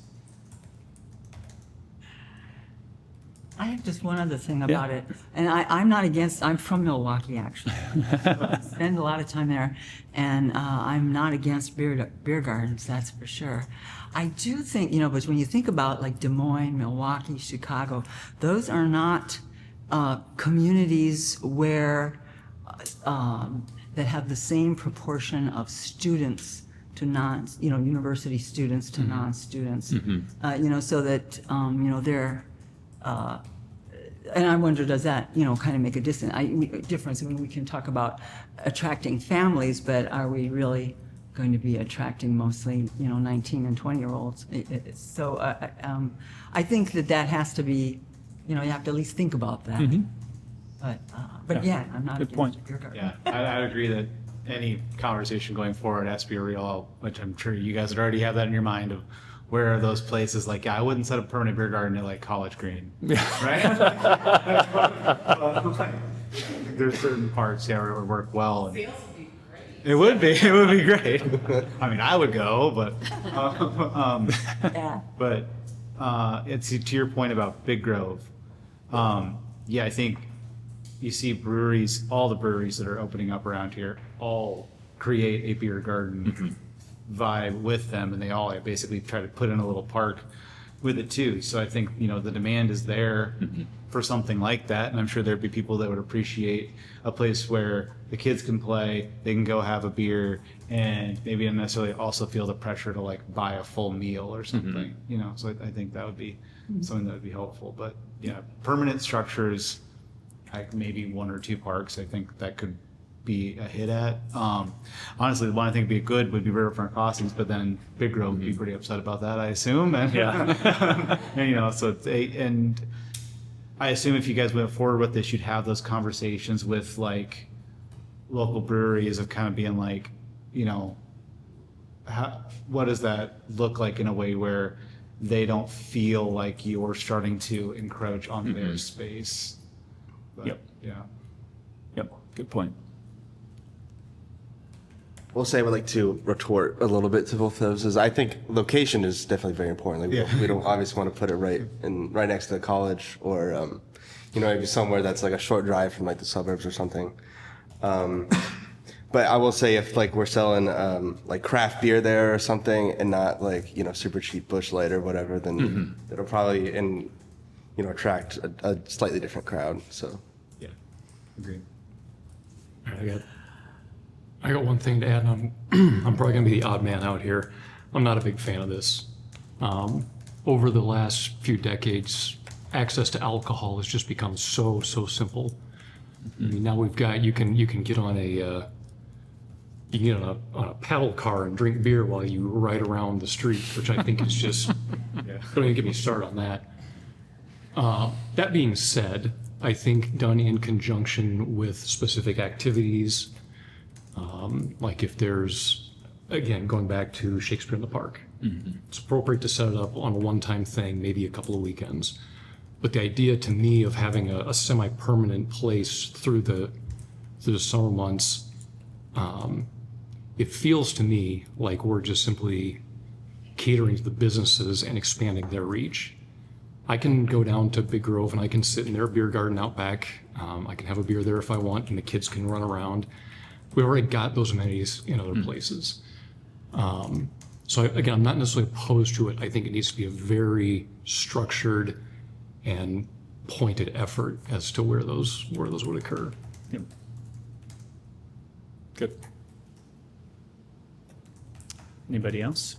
S8: I have just one other thing about it, and I'm from Milwaukee, actually. I spend a lot of time there, and I'm not against beer gardens, that's for sure. I do think, but when you think about like Des Moines, Milwaukee, Chicago, those are not communities where, that have the same proportion of students to university students to non-students, so that, they're, and I wonder, does that, kind of make a difference? I mean, we can talk about attracting families, but are we really going to be attracting mostly, 19 and 20-year-olds? So I think that has to be, you have to at least think about that. Mm-hmm. But yeah, I'm not
S6: good point.
S8: Beer garden.
S2: Yeah, I agree that any conversation going forward has to be real, which I'm sure you guys would already have that in your mind of where are those places. Like, I wouldn't set a permanent beer garden at like College Green, right? There's certain parts where it would work well. And it would be great. I mean, I would go, but but it's to your point about Big Grove. I think you see breweries, all the breweries that are opening up around here, all create a beer garden vibe with them, and they all basically try to put in a little park with it too. So I think the demand is there for something like that, and I'm sure there'd be people that would appreciate a place where the kids can play, they can go have a beer, and maybe not necessarily also feel the pressure to like buy a full meal or something. So I think that would be something that would be helpful. But permanent structures, like maybe one or two parks, I think that could be a hit at. Honestly, the one I think would be good would be Riverfront Crossings, but then Big Grove would be pretty upset about that, I assume. And, and so and I assume if you guys went forward with this, you'd have those conversations with like local breweries of kind of being like, what does that look like in a way where they don't feel like you're starting to encroach on their space. But,
S6: Yep.
S2: Yeah.
S6: Yep, good point.
S3: We'll say I would like to retort a little bit to both of those. Is I think location is definitely very important. Like
S2: Yeah.
S3: we don't obviously want to put it right next to the college, or maybe somewhere that's like a short drive from like the suburbs or something. But I will say if like we're selling like craft beer there or something, and not like super cheap Busch Light or whatever, then it'll probably attract a slightly different crowd. So
S2: Yeah. Agreed.
S5: All right, I got one thing to add. I'm probably gonna be the odd man out here. I'm not a big fan of this. Over the last few decades, access to alcohol has just become so simple. I mean, now you can get on a paddle car and drink beer while you ride around the street, which I think is just don't even get me started on that. That being said, I think done in conjunction with specific activities, like if there's, again, going back to Shakespeare in the Park, it's appropriate to set it up on a one-time thing, maybe a couple of weekends. But the idea to me of having a semi-permanent place through the summer months, it feels to me like we're just simply catering to the businesses and expanding their reach. I can go down to Big Grove and I can sit in their beer garden out back. I can have a beer there if I want, and the kids can run around. We already got those amenities in other places. So again, I'm not necessarily opposed to it. I think it needs to be a very structured and pointed effort as to where those would occur.
S6: Yep. Good. Anybody else?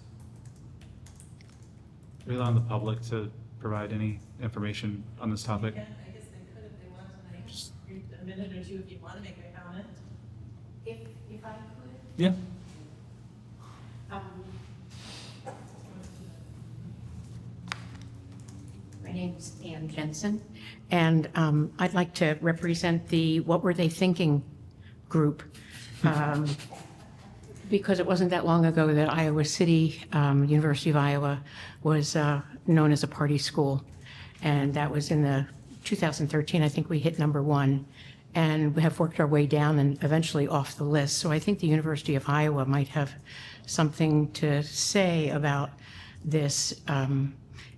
S2: We allow the public to provide any information on this topic.
S9: Yeah, I guess they could if they wanted to, like, just read a minute or two if you want to make a comment. If I could.
S6: Yeah.
S10: My name's Ann Jensen, and I'd like to represent the What Were They Thinking group. Because it wasn't that long ago that Iowa City, University of Iowa, was known as a party school. And that was in the 2013, I think we hit #1. And we have worked our way down and eventually off the list. So I think the University of Iowa might have something to say about this.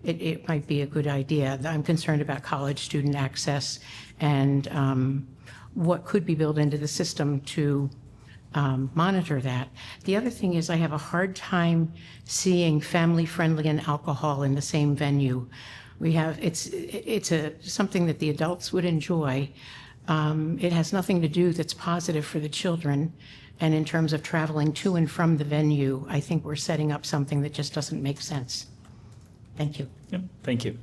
S10: It might be a good idea. I'm concerned about college student access and what could be built into the system to monitor that. The other thing is I have a hard time seeing family-friendly and alcohol in the same venue. It's something that the adults would enjoy. It has nothing to do that's positive for the children. And in terms of traveling to and from the venue, I think we're setting up something that just doesn't make sense. Thank you.
S6: Yep. Thank you.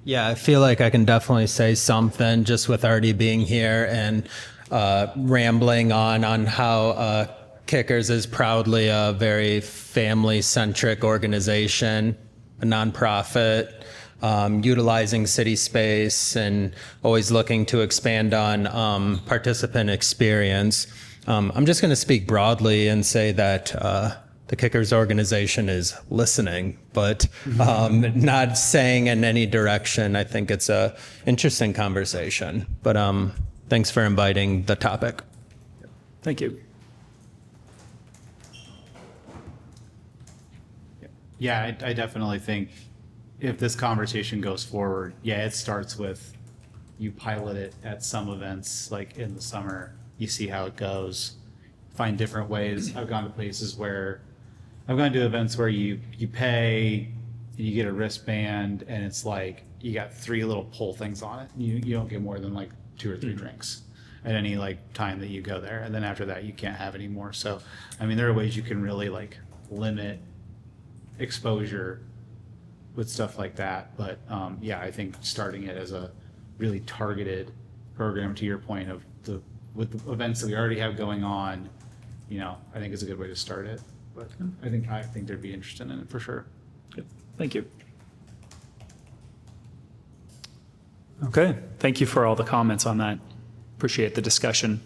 S7: Yeah, I feel like I can definitely say something just with already being here and rambling on how Kickers is proudly a very family-centric organization, a nonprofit, utilizing city space and always looking to expand on participant experience. I'm just going to speak broadly and say that the Kickers organization is listening, but not saying in any direction. I think it's a interesting conversation, but thanks for inviting the topic.
S6: Thank you.
S2: Yeah, I definitely think if this conversation goes forward, yeah, it starts with you pilot it at some events, like in the summer, you see how it goes, find different ways. I've gone to places where I've gone to events where you pay and you get a wristband and it's like you got 3 little pull things on it. You don't get more than like 2 or 3 drinks at any like time that you go there, and then after that you can't have any more. So I mean, there are ways you can really like limit exposure with stuff like that. But yeah, I think starting it as a really targeted program, to your point of with the events that we already have going on, I think is a good way to start it. But I think they'd be interested in it for sure.
S6: Good. Thank you. Okay. Thank you for all the comments on that. Appreciate the discussion.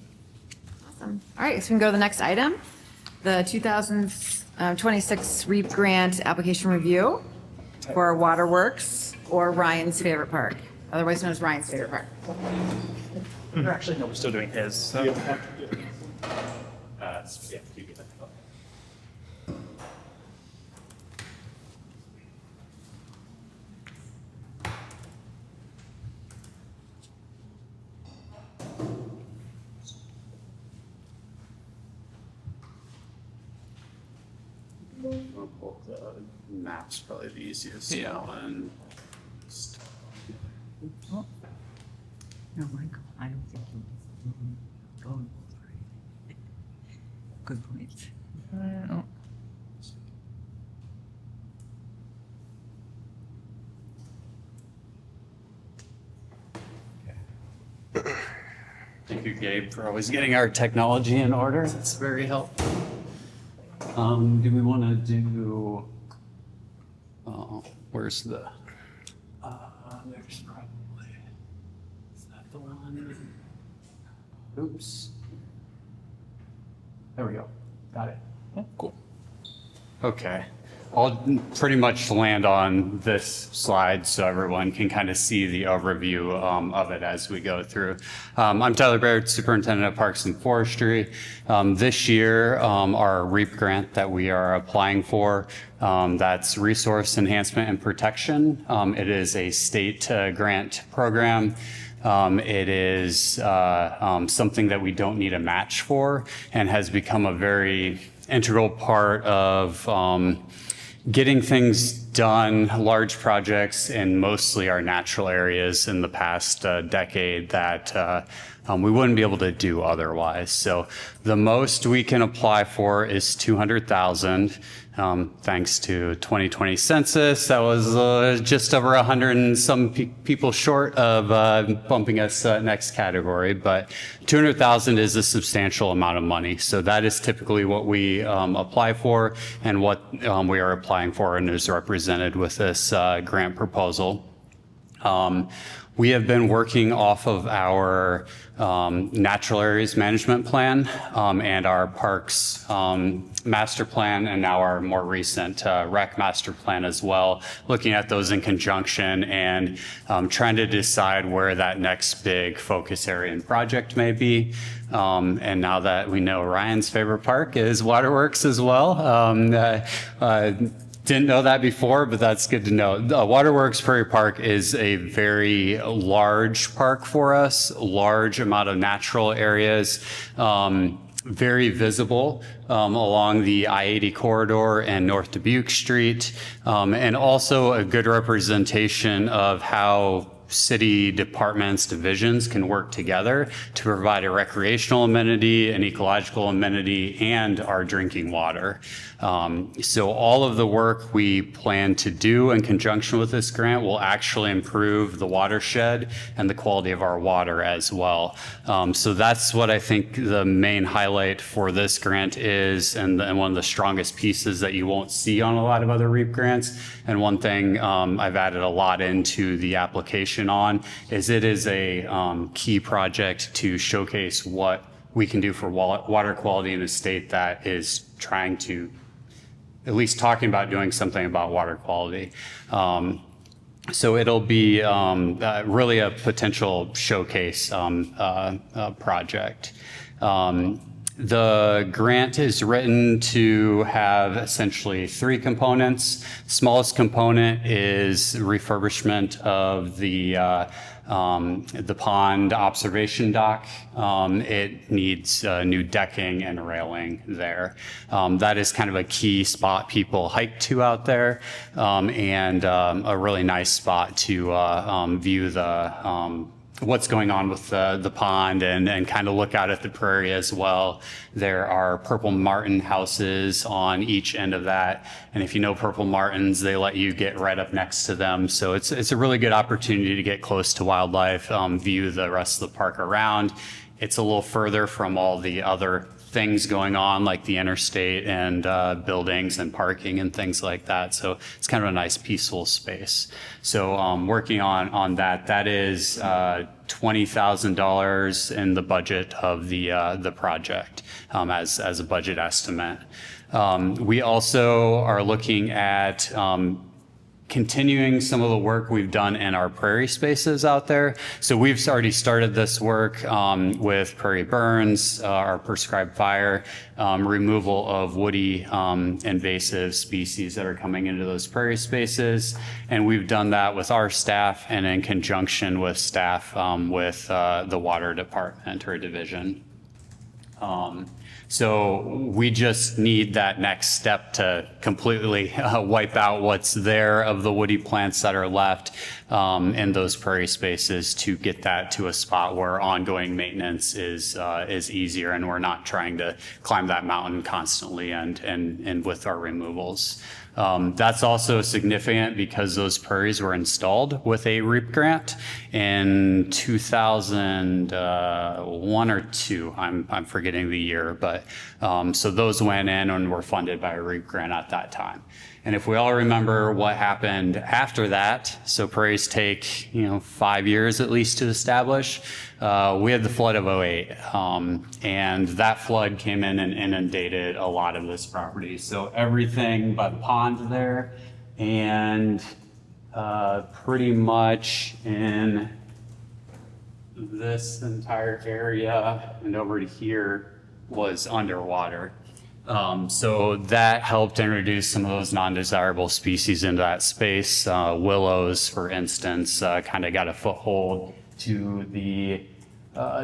S1: Awesome. All right, so we can go to the next item. the 2026 REAP grant application review for Waterworks, or Ryan's Favorite Park, otherwise known as Ryan's Favorite Park.
S6: Actually, no, we're still doing his. So. Yeah, you get it.
S2: I'll pull the maps, probably the easiest.
S6: Yeah.
S2: One.
S8: No, Michael, I don't think you go. Good point.
S11: Thank you, Gabe, for always getting our technology in order. It's very helpful. Do we want to do? Where's the? There's probably. Is that the one? Oops. There we go. Got it. Cool. Okay. I'll pretty much land on this slide so everyone can kind of see the overview of it as we go through. I'm Tyler Baird, Superintendent of Parks and Forestry. This year, our REAP grant that we are applying for, that's Resource Enhancement and Protection. It is a state grant program. It is something that we don't need a match for and has become a very integral part of getting things done, large projects in mostly our natural areas in the past decade that we wouldn't be able to do otherwise. So the most we can apply for is 200,000. Thanks to 2020 census, that was just over 100 and some people short of bumping us next category, but 200,000 is a substantial amount of money. So that is typically what we apply for and what we are applying for and is represented with this grant proposal. We have been working off of our natural areas management plan and our parks master plan, and now our more recent rec master plan as well, looking at those in conjunction and trying to decide where that next big focus area and project may be. And now that we know Ryan's favorite park is Waterworks as well, didn't know that before, but that's good to know. Waterworks Prairie Park is a very large park for us, large amount of natural areas, very visible along the I-80 corridor and North Dubuque Street, and also a good representation of how city departments, divisions can work together to provide a recreational amenity, an ecological amenity, and our drinking water. So all of the work we plan to do in conjunction with this grant will actually improve the watershed and the quality of our water as well. So that's what I think the main highlight for this grant is, and one of the strongest pieces that you won't see on a lot of other REAP grants. And one thing I've added a lot into the application on is it is a key project to showcase what we can do for water quality in a state that is trying to at least talking about doing something about water quality. So it'll be really a potential showcase project. The grant is written to have essentially 3 components. Smallest component is refurbishment of the pond observation dock. It needs new decking and railing there. That is kind of a key spot people hike to out there, and a really nice spot to view the what's going on with the pond and kind of look out at the prairie as well. There are purple martin houses on each end of that. And if you know purple martins, they let you get right up next to them. So it's a really good opportunity to get close to wildlife, view the rest of the park around. It's a little further from all the other things going on like the interstate and buildings and parking and things like that. So it's kind of a nice peaceful space. So working on that, that is $20,000 in the budget of the project as a budget estimate. We also are looking at continuing some of the work we've done in our prairie spaces out there. So we've already started this work with prairie burns, our prescribed fire, removal of woody invasive species that are coming into those prairie spaces. And we've done that with our staff and in conjunction with staff with the water department or division. So we just need that next step to completely wipe out what's there of the woody plants that are left in those prairie spaces to get that to a spot where ongoing maintenance is easier and we're not trying to climb that mountain constantly and with our removals. That's also significant because those prairies were installed with a REAP grant in 2001 or 2. I'm forgetting the year, but so those went in and were funded by a REAP grant at that time. And if we all remember what happened after that, so prairies take 5 years at least to establish. We had the flood of 2008, and that flood came in and inundated a lot of this property. So everything by the pond there and pretty much in this entire area and over to here was underwater. So that helped introduce some of those non-desirable species into that space. Willows, for instance, kind of got a foothold to the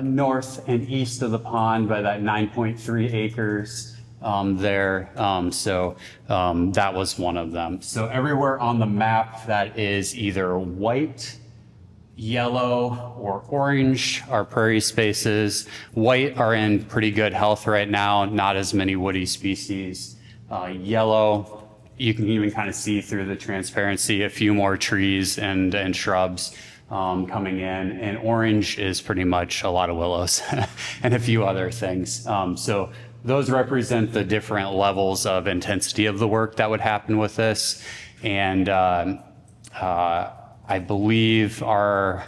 S11: north and east of the pond by that 9.3 acres there. So that was one of them. So everywhere on the map that is either white, yellow, or orange are prairie spaces. White are in pretty good health right now, not as many woody species. Yellow, you can even kind of see through the transparency a few more trees and shrubs coming in. And orange is pretty much a lot of willows and a few other things. So those represent the different levels of intensity of the work that would happen with this. And I believe our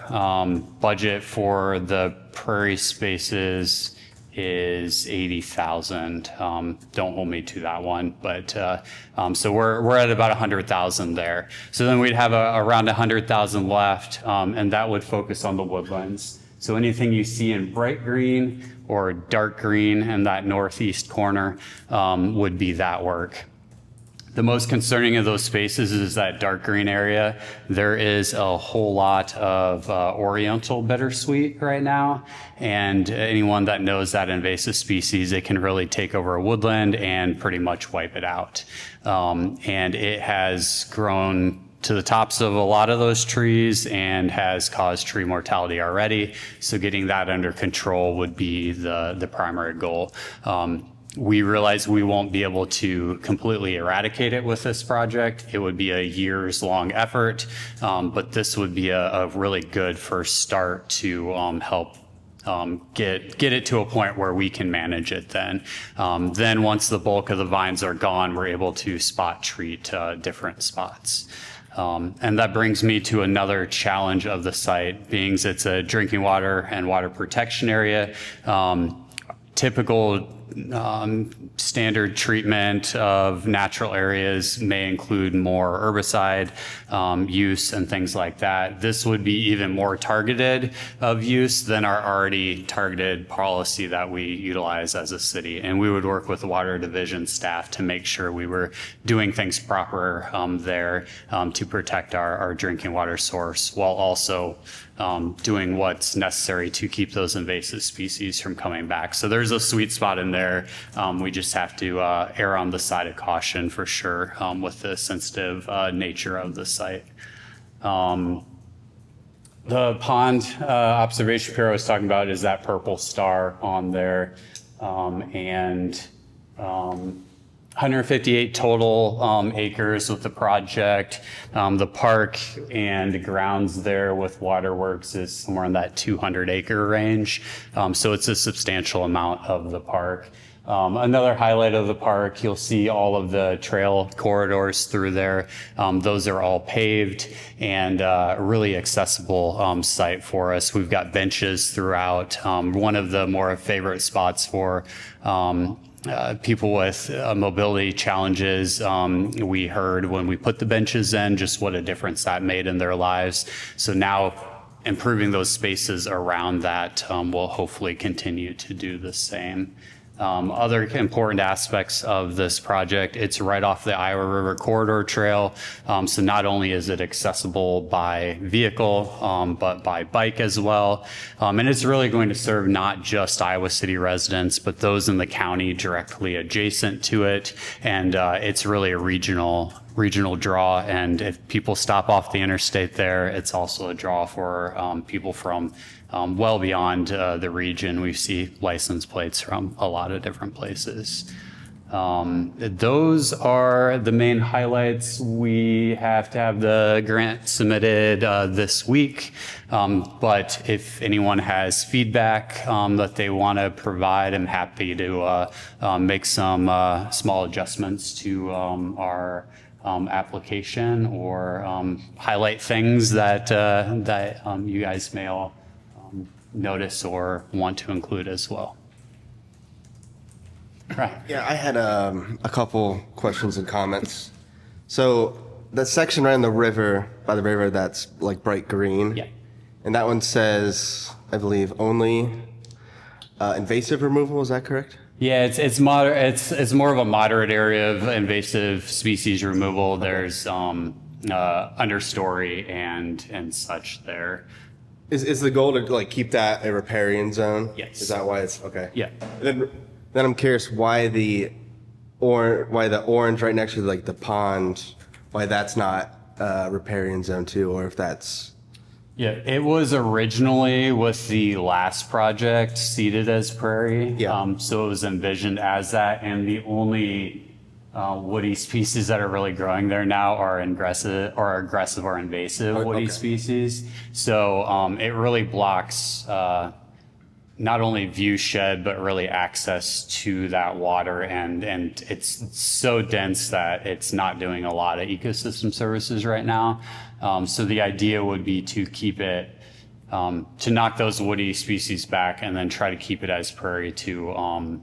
S11: budget for the prairie spaces is 80,000. Don't hold me to that one, but so we're at about 100,000 there. So then we'd have around 100,000 left, and that would focus on the woodlands. So anything you see in bright green or dark green in that northeast corner would be that work. The most concerning of those spaces is that dark green area. There is a whole lot of oriental bittersweet right now. And anyone that knows that invasive species, it can really take over a woodland and pretty much wipe it out. And it has grown to the tops of a lot of those trees and has caused tree mortality already. So getting that under control would be the primary goal. We realize we won't be able to completely eradicate it with this project. It would be a years-long effort, but this would be a really good first start to help get it to a point where we can manage it then. Then once the bulk of the vines are gone, we're able to spot treat different spots. And that brings me to another challenge of the site, being it's a drinking water and water protection area. Typical standard treatment of natural areas may include more herbicide use and things like that. This would be even more targeted of use than our already targeted policy that we utilize as a city. And we would work with the water division staff to make sure we were doing things proper there to protect our drinking water source, while also doing what's necessary to keep those invasive species from coming back. So there's a sweet spot in there. We just have to err on the side of caution for sure with the sensitive nature of the site. The pond observation pier I was talking about is that purple star on there. And 158 total acres with the project. The park and grounds there with waterworks is somewhere in that 200 acre range. So it's a substantial amount of the park. Another highlight of the park, you'll see all of the trail corridors through there. Those are all paved and really accessible site for us. We've got benches throughout. One of the more favorite spots for people with mobility challenges. We heard when we put the benches in just what a difference that made in their lives. So now improving those spaces around that will hopefully continue to do the same. Other important aspects of this project, it's right off the Iowa River Corridor Trail. So not only is it accessible by vehicle, but by bike as well. And it's really going to serve not just Iowa City residents, but those in the county directly adjacent to it. And it's really a regional draw. And if people stop off the interstate there, it's also a draw for people from well beyond the region. We see license plates from a lot of different places. Those are the main highlights. We have to have the grant submitted this week. But if anyone has feedback that they want to provide, I'm happy to make some small adjustments to our application or highlight things that you guys may all notice or want to include as well. Right.
S3: Yeah, I had a couple questions and comments. So the section right on the river, by the river, that's like bright green.
S11: Yeah.
S3: And that one says, I believe, only invasive removal. Is that correct?
S11: Yeah, it's more of a moderate area of invasive species removal. There's understory and such there.
S3: Is the goal to like keep that a riparian zone?
S11: Yes.
S3: Is that why it's okay?
S11: Yeah.
S3: Then I'm curious why the orange right next to like the pond, why that's not riparian zone too, or if that's.
S11: Yeah, it was originally with the last project seeded as prairie.
S3: Yeah.
S11: So it was envisioned as that, and the only woody species that are really growing there now are aggressive or invasive woody species. So it really blocks not only view shed, but really access to that water. And it's so dense that it's not doing a lot of ecosystem services right now. So the idea would be to keep it, to knock those woody species back and then try to keep it as prairie to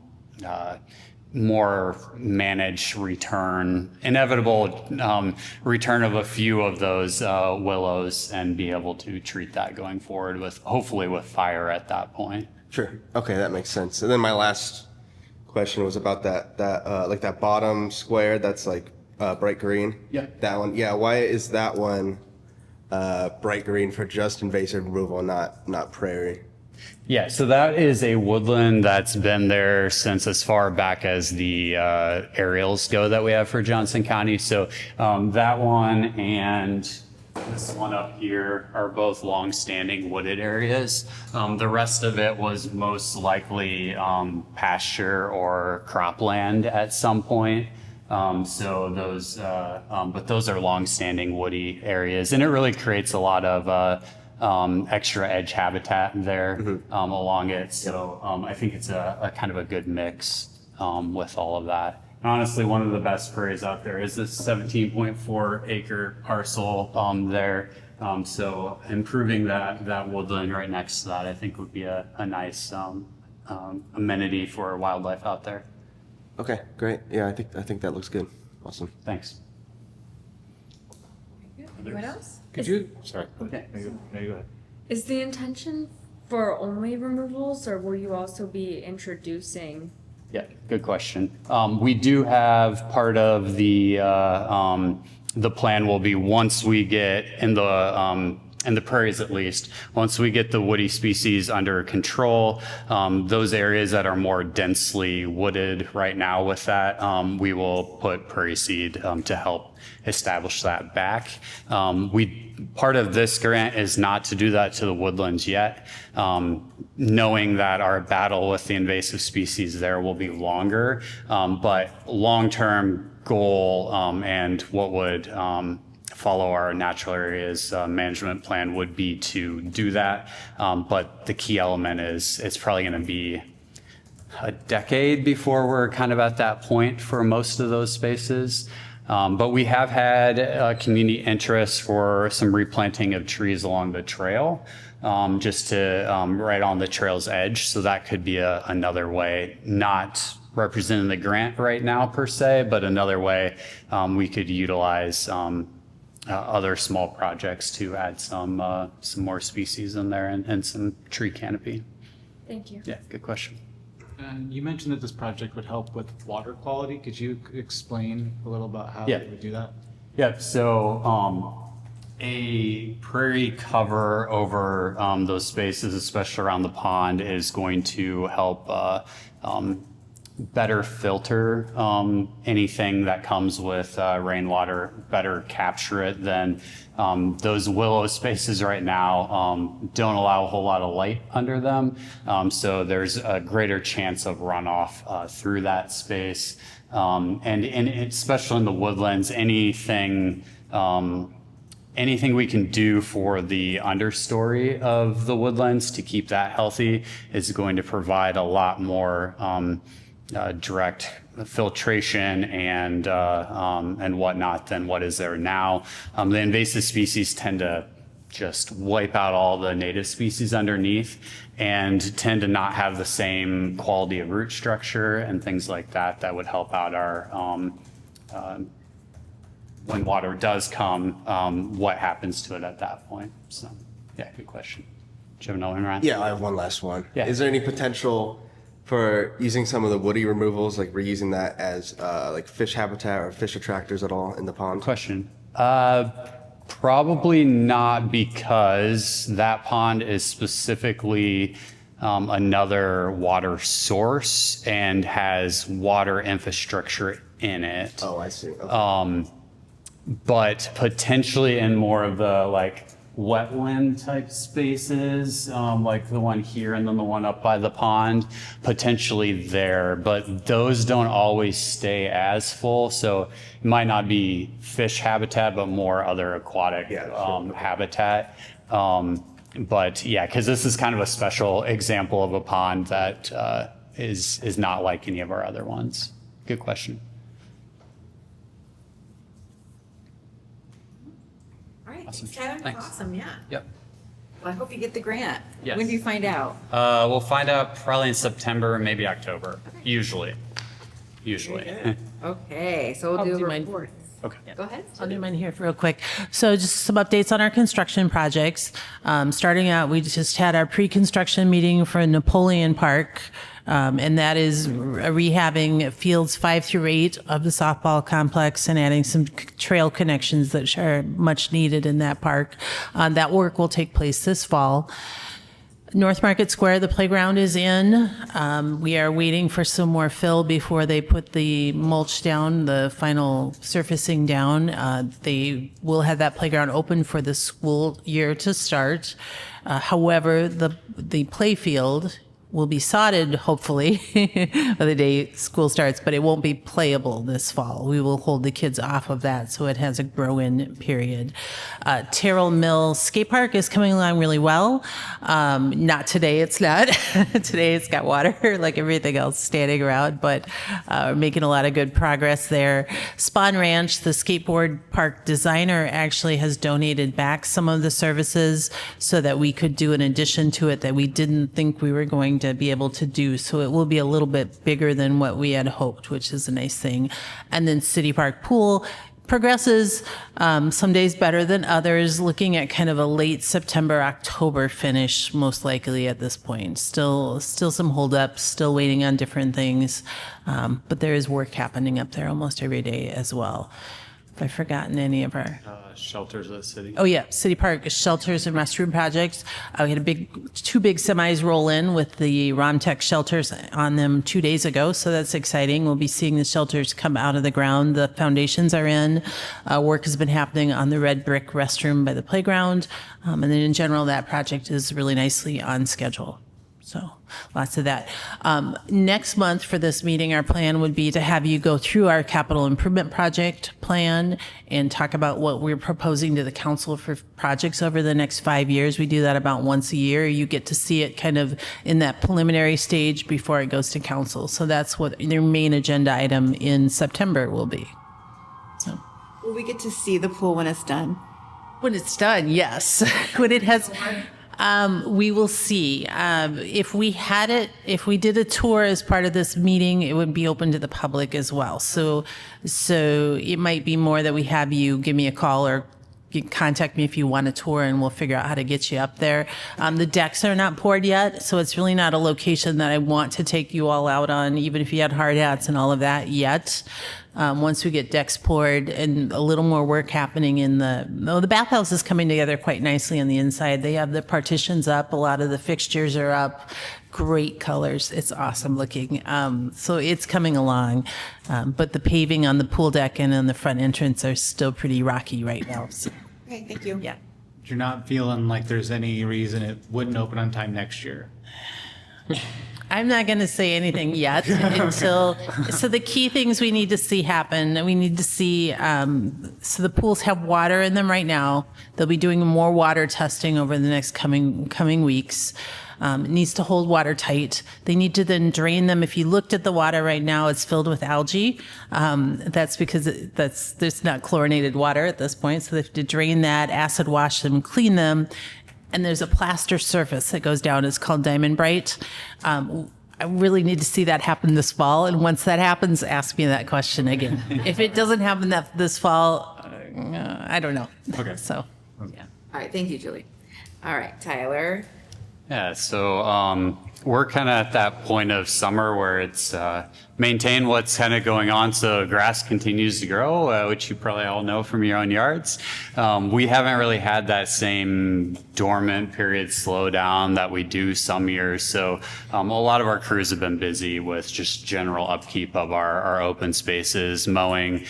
S11: more managed inevitable return of a few of those willows and be able to treat that going forward hopefully with fire at that point.
S3: Sure. Okay, that makes sense. And then my last question was about that like that bottom square that's like bright green.
S11: Yeah.
S3: That one. Yeah. Why is that one bright green for just invasive removal, not prairie?
S11: Yeah, so that is a woodland that's been there since as far back as the aerials go that we have for Johnson County. So that one and this one up here are both long-standing wooded areas. The rest of it was most likely pasture or cropland at some point. So those, but those are long-standing woody areas, and it really creates a lot of extra edge habitat there along it. So I think it's a kind of a good mix with all of that. And honestly, one of the best prairies out there is this 17.4 acre parcel there. So improving that woodland right next to that, I think would be a nice amenity for wildlife out there.
S3: Okay, great. Yeah, I think that looks good. Awesome.
S11: Thanks.
S4: Anyone else?
S2: Could you? Sorry. Okay. No, you go ahead.
S4: Is the intention for only removals, or will you also be introducing?
S11: Yeah, good question. We do have part of the plan will be once we get in the prairies at least, once we get the woody species under control, those areas that are more densely wooded right now with that, we will put prairie seed to help establish that back. Part of this grant is not to do that to the woodlands yet, knowing that our battle with the invasive species there will be longer, but long-term goal and what would follow our natural areas management plan would be to do that. But the key element is it's probably going to be a decade before we're kind of at that point for most of those spaces. But we have had community interest for some replanting of trees along the trail, just to right on the trail's edge. So that could be another way, not representing the grant right now per se, but another way we could utilize other small projects to add some more species in there and some tree canopy.
S4: Thank you.
S11: Yeah, good question.
S2: And you mentioned that this project would help with water quality. Could you explain a little about how
S11: Yeah.
S2: it would do that?
S11: Yep. So a prairie cover over those spaces, especially around the pond, is going to help better filter anything that comes with rainwater, better capture it than those willow spaces right now don't allow a whole lot of light under them. So there's a greater chance of runoff through that space. And especially in the woodlands, anything we can do for the understory of the woodlands to keep that healthy is going to provide a lot more direct filtration and whatnot than what is there now. The invasive species tend to just wipe out all the native species underneath and tend to not have the same quality of root structure and things like that that would help out our when water does come, what happens to it at that point. So yeah, good question. Do you have another one, Ryan?
S3: Yeah, I have one last one.
S11: Yeah.
S3: Is there any potential for using some of the woody removals, like reusing that as like fish habitat or fish attractors at all in the pond?
S11: Question. Probably not, because that pond is specifically another water source and has water infrastructure in it.
S3: Oh, I see. Okay.
S11: But potentially in more of the like wetland type spaces, like the one here and then the one up by the pond, potentially there, but those don't always stay as full. So it might not be fish habitat, but more other aquatic habitat. But yeah, because this is kind of a special example of a pond that is not like any of our other ones. Good question.
S1: All right, thanks, Kevin.
S11: Thanks.
S1: Awesome, yeah.
S11: Yep.
S1: Well, I hope you get the grant.
S11: Yes.
S1: When do you find out?
S11: We'll find out probably in September, maybe October, usually.
S1: Okay, so we'll
S9: I'll
S1: do a
S9: do mine.
S1: report.
S11: Okay.
S1: Go ahead.
S9: I'll do mine here real quick. So just some updates on our construction projects. Starting out, we just had our pre-construction meeting for Napoleon Park. And that is rehabbing fields 5 through 8 of the softball complex and adding some trail connections that are much needed in that park. That work will take place this fall. North Market Square, the playground is in. We are waiting for some more fill before they put the mulch down, the final surfacing down. They will have that playground open for the school year to start. However, the play field will be sodded, hopefully, by the day school starts, but it won't be playable this fall. We will hold the kids off of that so it has a grow-in period. Terrell Mill Skate Park is coming along really well. Not today, it's not. Today it's got water like everything else standing around, but we're making a lot of good progress there. Spawn Ranch, the skateboard park designer, actually has donated back some of the services so that we could do an addition to it that we didn't think we were going to be able to do. So it will be a little bit bigger than what we had hoped, which is a nice thing. And then City Park Pool progresses, some days better than others, looking at kind of a late September, October finish, most likely at this point. Still some holdups, still waiting on different things, but there is work happening up there almost every day as well. Have I forgotten any of our...
S2: Shelters of the city.
S9: Oh yeah, City Park shelters and restroom projects. We had two big semis roll in with the Romtech shelters on them 2 days ago, so that's exciting. We'll be seeing the shelters come out of the ground. The foundations are in. Work has been happening on the red brick restroom by the playground, and then in general, that project is really nicely on schedule. So lots of that. Next month for this meeting, our plan would be to have you go through our capital improvement project plan and talk about what we're proposing to the council for projects over the next 5 years. We do that about once a year. You get to see it kind of in that preliminary stage before it goes to council. So that's what their main agenda item in September will be. So
S1: Will we get to see the pool when it's done?
S9: when it's done, yes. When it has, we will see. If we did a tour as part of this meeting, it would be open to the public as well. So it might be more that we have you give me a call or contact me if you want a tour, and we'll figure out how to get you up there. The decks are not poured yet, so it's really not a location that I want to take you all out on, even if you had hard hats and all of that yet. Once we get decks poured and a little more work happening in the bathhouse is coming together quite nicely on the inside. They have the partitions up. A lot of the fixtures are up. Great colors. It's awesome looking. So it's coming along. But the paving on the pool deck and on the front entrance are still pretty rocky right now. So,
S1: Okay, thank you.
S9: yeah.
S2: You're not feeling like there's any reason it wouldn't open on time next year?
S9: I'm not going to say anything yet until, so the key things we need to see happen, we need to see, so the pools have water in them right now. They'll be doing more water testing over the next coming weeks. It needs to hold water tight. They need to then drain them. If you looked at the water right now, it's filled with algae. That's because there's not chlorinated water at this point. So they have to drain that, acid wash them, clean them. And there's a plaster surface that goes down. It's called Diamond Bright. I really need to see that happen this fall. And once that happens, ask me that question again. If it doesn't happen this fall, I don't know.
S2: Okay.
S9: So, yeah.
S1: All right, thank you, Julie. All right, Tyler.
S11: Yeah, so we're kind of at that point of summer where it's maintain what's kind of going on so grass continues to grow, which you probably all know from your own yards. We haven't really had that same dormant period slowdown that we do some years. So a lot of our crews have been busy with just general upkeep of our open spaces, mowing,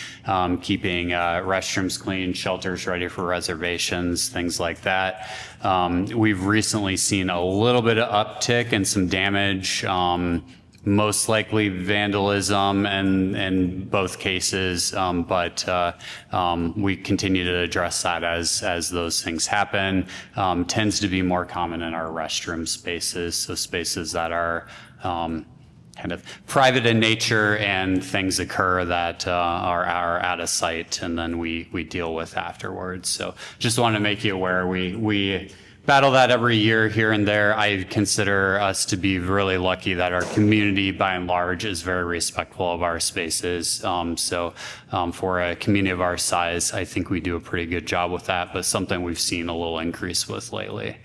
S11: keeping restrooms clean, shelters ready for reservations, things like that. We've recently seen a little bit of uptick and some damage, most likely vandalism in both cases, but we continue to address that as those things happen. Tends to be more common in our restroom spaces, so spaces that are kind of private in nature and things occur that are out of sight and then we deal with afterwards. So just want to make you aware we battle that every year here and there. I consider us to be really lucky that our community by and large is very respectful of our spaces. For a community of our size, I think we do a pretty good job with that, but something we've seen a little increase with lately.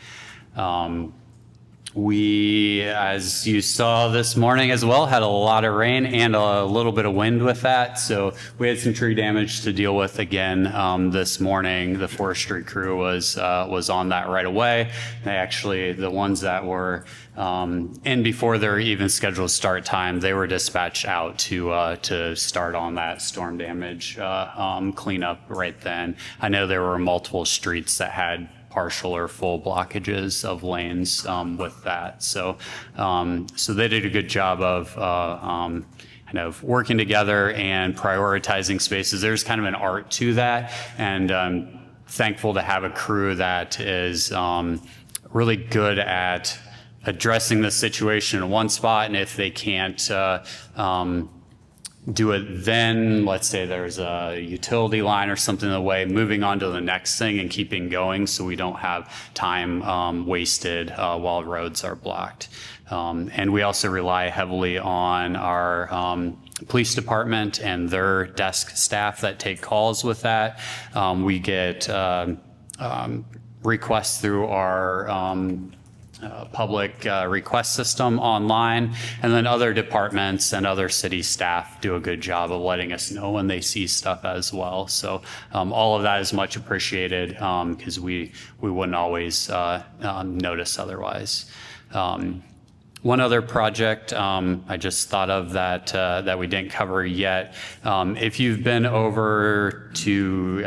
S11: We, as you saw this morning as well, had a lot of rain and a little bit of wind with that. So we had some tree damage to deal with again this morning. The forestry crew was on that right away. They actually, the ones that were in before their even scheduled start time, they were dispatched out to start on that storm damage cleanup right then. I know there were multiple streets that had partial or full blockages of lanes with that. So they did a good job of kind of working together and prioritizing spaces. There's kind of an art to that, and I'm thankful to have a crew that is really good at addressing the situation in one spot, and if they can't do it then, let's say there's a utility line or something in the way, moving on to the next thing and keeping going so we don't have time wasted while roads are blocked. And we also rely heavily on our police department and their desk staff that take calls with that. We get requests through our public request system online, and then other departments and other city staff do a good job of letting us know when they see stuff as well. So all of that is much appreciated because we wouldn't always notice otherwise. One other project I just thought of that we didn't cover yet. If you've been over to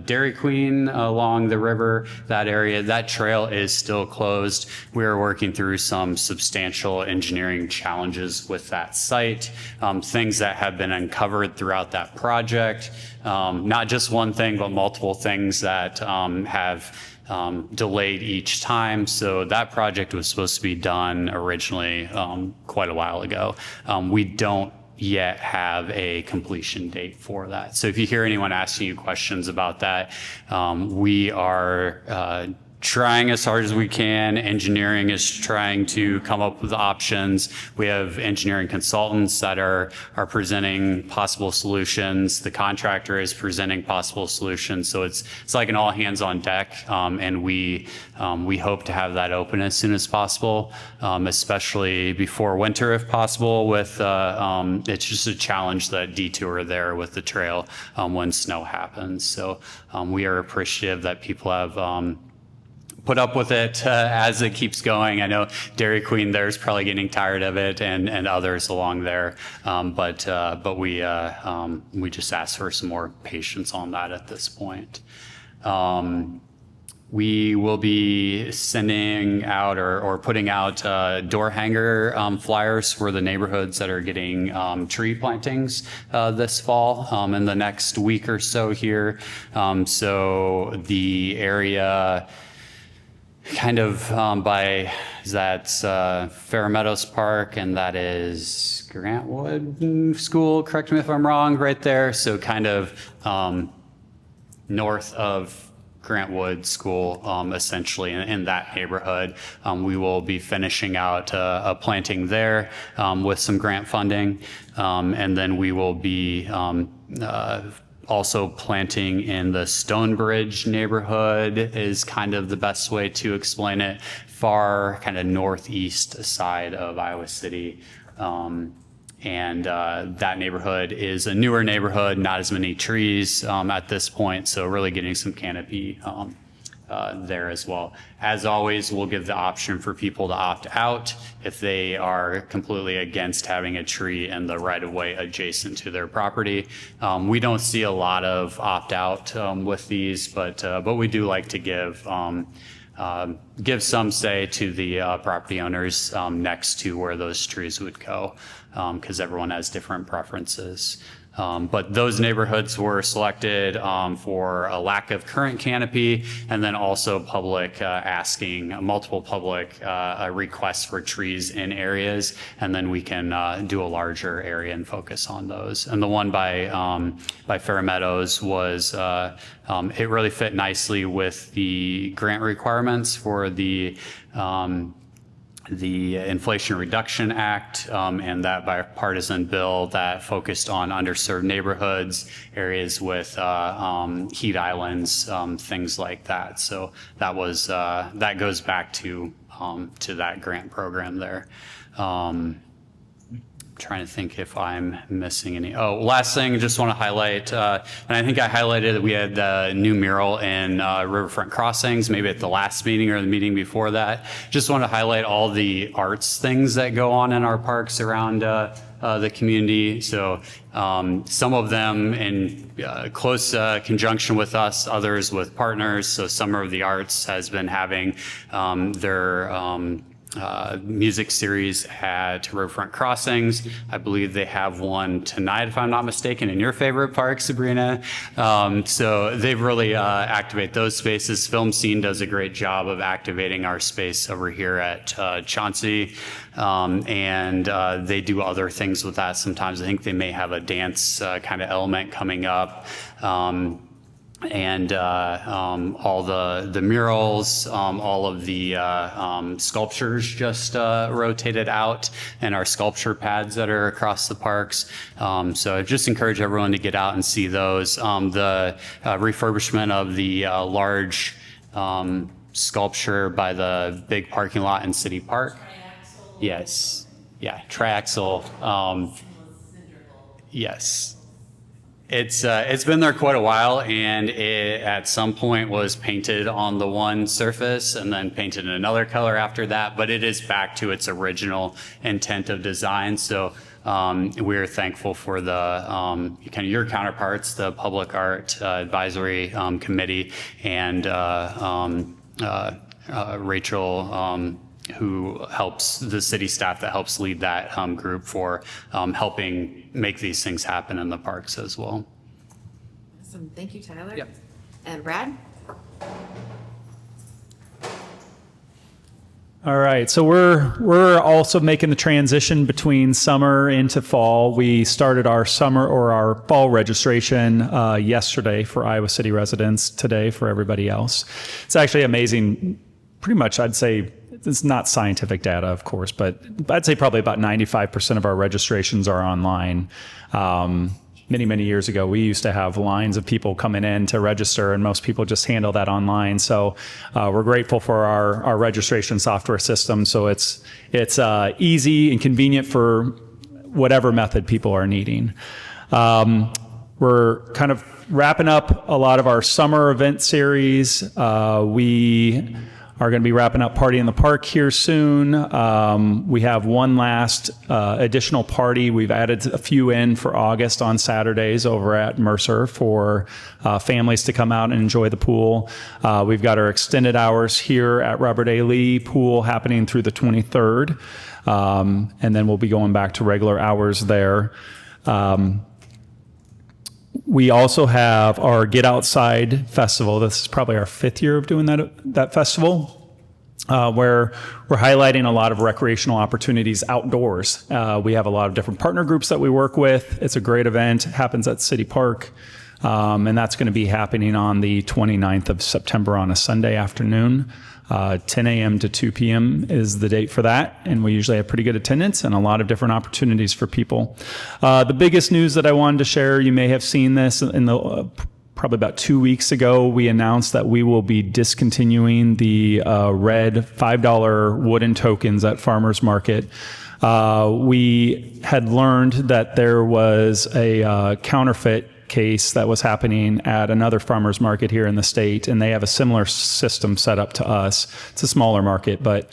S11: Dairy Queen along the river, that area, that trail is still closed. We are working through some substantial engineering challenges with that site, things that have been uncovered throughout that project. Not just one thing, but multiple things that have delayed each time. So that project was supposed to be done originally quite a while ago. We don't yet have a completion date for that. So if you hear anyone asking you questions about that, we are trying as hard as we can. Engineering is trying to come up with options. We have engineering consultants that are presenting possible solutions. The contractor is presenting possible solutions. So it's like an all hands on deck. And we hope to have that open as soon as possible, especially before winter if possible. With it's just a challenge, that detour there with the trail when snow happens. So we are appreciative that people have put up with it as it keeps going. I know Dairy Queen there is probably getting tired of it, and others along there. But we just ask for some more patience on that at this point. We will be sending out or putting out door hanger flyers for the neighborhoods that are getting tree plantings this fall in the next week or so here. So the area kind of by that's Fair Meadows Park, and that is Grantwood School, correct me if I'm wrong, right there. So kind of north of Grantwood School, essentially in that neighborhood. We will be finishing out a planting there with some grant funding. And then we will be also planting in the Stonebridge neighborhood is kind of the best way to explain it, far kind of northeast side of Iowa City. And that neighborhood is a newer neighborhood, not as many trees at this point, so really getting some canopy there as well. As always, we'll give the option for people to opt out if they are completely against having a tree in the right-of-way adjacent to their property. We don't see a lot of opt-out with these, but we do like to give some say to the property owners next to where those trees would go, because everyone has different preferences. But those neighborhoods were selected for a lack of current canopy, and then also public multiple public requests for trees in areas, and then we can do a larger area and focus on those. And the one by Fair Meadows was it really fit nicely with the grant requirements for the Inflation Reduction Act and that bipartisan bill that focused on underserved neighborhoods, areas with heat islands, things like that. So that was that goes back to that grant program there. Trying to think if I'm missing any. Oh, last thing, just want to highlight, and I think I highlighted that we had the new mural in Riverfront Crossings, maybe at the last meeting or the meeting before that. Just want to highlight all the arts things that go on in our parks around the community. So some of them in close conjunction with us, others with partners. So Summer of the Arts has been having their music series at Riverfront Crossings. I believe they have one tonight, if I'm not mistaken, in your favorite park, Sabrina. So they really activate those spaces. Film Scene does a great job of activating our space over here at Chauncey. And they do other things with that. Sometimes I think they may have a dance kind of element coming up. And all the murals, all of the sculptures just rotated out, and our sculpture pads that are across the parks. So I just encourage everyone to get out and see those. The refurbishment of the large sculpture by the big parking lot in City Park. Yes. Yeah, triaxle. Yes. It's been there quite a while, and it at some point was painted on the one surface and then painted in another color after that, but it is back to its original intent of design. So we're thankful for the kind of your counterparts, the Public Art Advisory Committee, and Rachel, who helps the city staff that helps lead that group for helping make these things happen in the parks as well.
S1: Awesome. Thank you, Tyler.
S7: Yep.
S1: And Brad?
S6: All right, so we're also making the transition between summer into fall. We started our summer or our fall registration yesterday for Iowa City residents, today for everybody else. It's actually amazing. Pretty much, I'd say, it's not scientific data, of course, but I'd say probably about 95% of our registrations are online. Many years ago, we used to have lines of people coming in to register, and most people just handle that online. So we're grateful for our registration software system. So it's easy and convenient for whatever method people are needing. We're kind of wrapping up a lot of our summer event series. We are going to be wrapping up Party in the Park here soon. We have one last additional party. We've added a few in for August on Saturdays over at Mercer for families to come out and enjoy the pool. We've got our extended hours here at Robert A. Lee Pool happening through the 23rd. And then we'll be going back to regular hours there. We also have our Get Outside Festival. This is probably our 5th year of doing that festival, where we're highlighting a lot of recreational opportunities outdoors. We have a lot of different partner groups that we work with. It's a great event. It happens at City Park, and that's going to be happening on the 29th of September on a Sunday afternoon. 10 a.m. to 2 p.m. is the date for that, and we usually have pretty good attendance and a lot of different opportunities for people. The biggest news that I wanted to share, you may have seen this in the probably about 2 weeks ago, we announced that we will be discontinuing the red $5 wooden tokens at Farmers Market. We had learned that there was a counterfeit case that was happening at another farmers market here in the state, and they have a similar system set up to us. It's a smaller market, but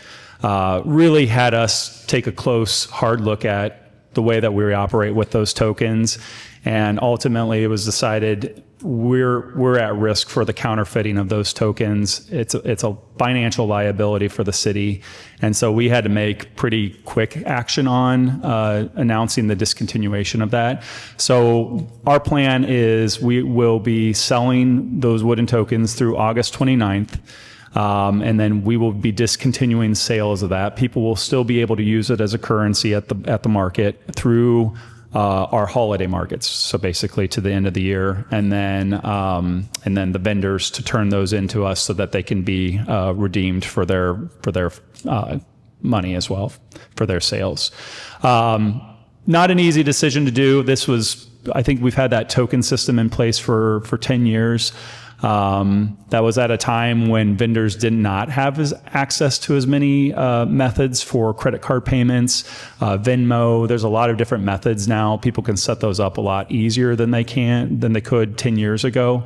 S6: really had us take a close, hard look at the way that we operate with those tokens. And ultimately, it was decided we're at risk for the counterfeiting of those tokens. It's a financial liability for the city. And so we had to make pretty quick action on announcing the discontinuation of that. So our plan is we will be selling those wooden tokens through August 29th. And then we will be discontinuing sales of that. People will still be able to use it as a currency at the market through our holiday markets, so basically to the end of the year, and then the vendors to turn those into us so that they can be redeemed for their money as well, for their sales. Not an easy decision to do. I think we've had that token system in place for 10 years. That was at a time when vendors did not have access to as many methods for credit card payments, Venmo. There's a lot of different methods now. People can set those up a lot easier than they could 10 years ago.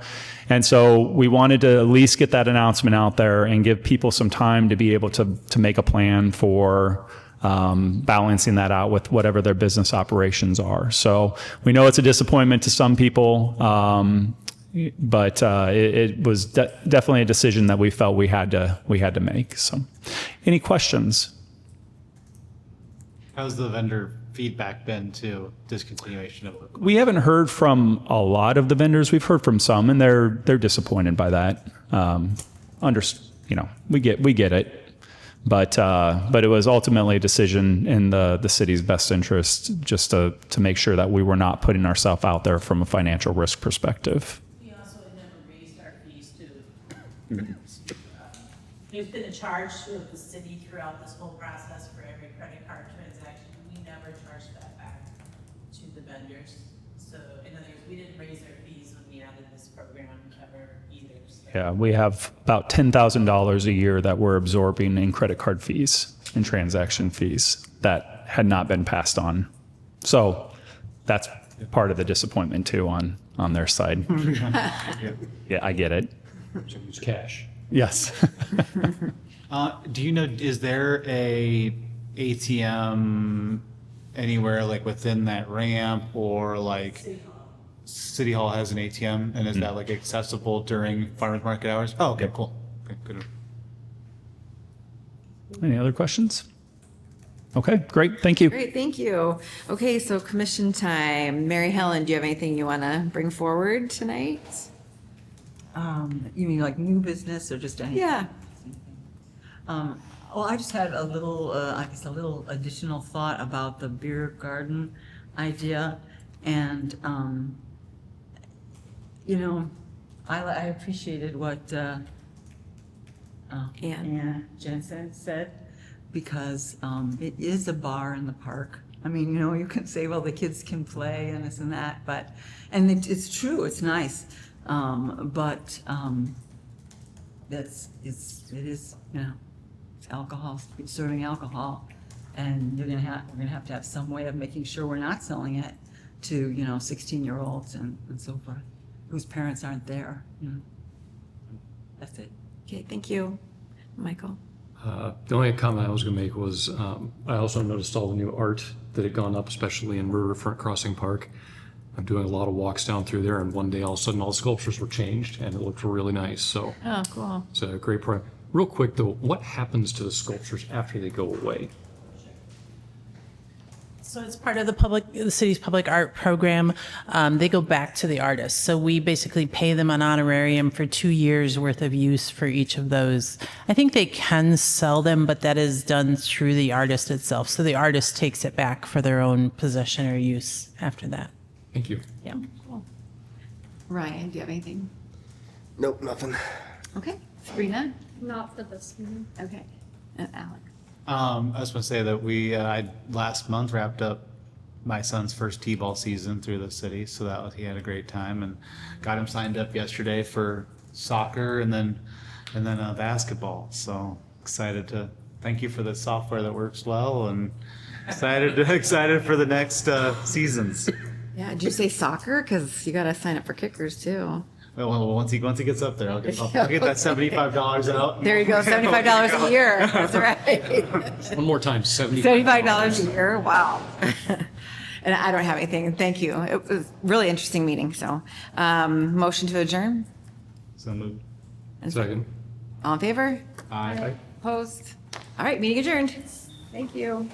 S6: And so we wanted to at least get that announcement out there and give people some time to be able to make a plan for balancing that out with whatever their business operations are. So we know it's a disappointment to some people. But it was definitely a decision that we felt we had to make. So, any questions?
S2: How's the vendor feedback been to discontinuation of the?
S6: We haven't heard from a lot of the vendors. We've heard from some, and they're disappointed by that. We get it, but it was ultimately a decision in the city's best interest, just to make sure that we were not putting ourselves out there from a financial risk perspective.
S9: There's been a charge to the city throughout this whole process for every credit card transaction. We never charged that back to the vendors. So in other words, we didn't raise our fees when we added this program ever either. So.
S6: Yeah, we have about $10,000 a year that we're absorbing in credit card fees and transaction fees that had not been passed on. So that's part of the disappointment too on their side. Yeah, I get it.
S5: So use cash.
S6: Yes.
S2: Do you know, is there a ATM anywhere like within that ramp, or like City Hall has an ATM, and is that like accessible during farmers market hours? Oh, okay, cool. Okay, good.
S6: Any other questions? Okay, great. Thank you.
S1: Great, thank you. Okay, so commission time. Mary Helen, do you have anything you want to bring forward tonight?
S8: You mean like new business or just anything?
S1: Yeah.
S8: Well, I just had a little, I guess a little additional thought about the beer garden idea. And, you know, I appreciated what Ann Jensen said, because it is a bar in the park. I mean, you know, you can say, well, the kids can play and this and that, but, and it's true, it's nice. But it is, you know, it's alcohol, serving alcohol. And we're gonna have to have some way of making sure we're not selling it to, you know, 16-year-olds and so forth, whose parents aren't there, you know. That's it.
S1: Okay, thank you. Michael?
S5: The only comment I was going to make was I also noticed all the new art that had gone up, especially in Riverfront Crossing Park. I'm doing a lot of walks down through there, and one day all of a sudden all the sculptures were changed, and it looked really nice. So
S1: Oh, cool.
S5: it's a great project. Real quick though, what happens to the sculptures after they go away?
S9: So it's part of the city's public art program. They go back to the artists. So we basically pay them an honorarium for 2 years worth of use for each of those. I think they can sell them, but that is done through the artist itself. So the artist takes it back for their own possession or use after that.
S5: Thank you.
S9: Yeah.
S1: Cool. Ryan, do you have anything?
S3: Nope, nothing.
S1: Okay. Sabrina?
S4: Not for this one.
S1: Okay. And Alec?
S2: I was going to say that I last month wrapped up my son's first t-ball season through the city, so he had a great time, and got him signed up yesterday for soccer and then basketball. So excited thank you for the software that works well, and excited for the next seasons.
S1: Yeah, did you say soccer? Because you got to sign up for kickers too.
S2: Well, once he gets up there, I'll get that $75 out.
S1: There you go, $75 a year. That's right.
S5: One more time,
S1: $75 a year, wow. And I don't have anything, thank you. It was a really interesting meeting, so. Motion to adjourn?
S2: So moved.
S5: Second.
S1: All in favor?
S2: Aye.
S1: Opposed? All right, meeting adjourned. Thank you.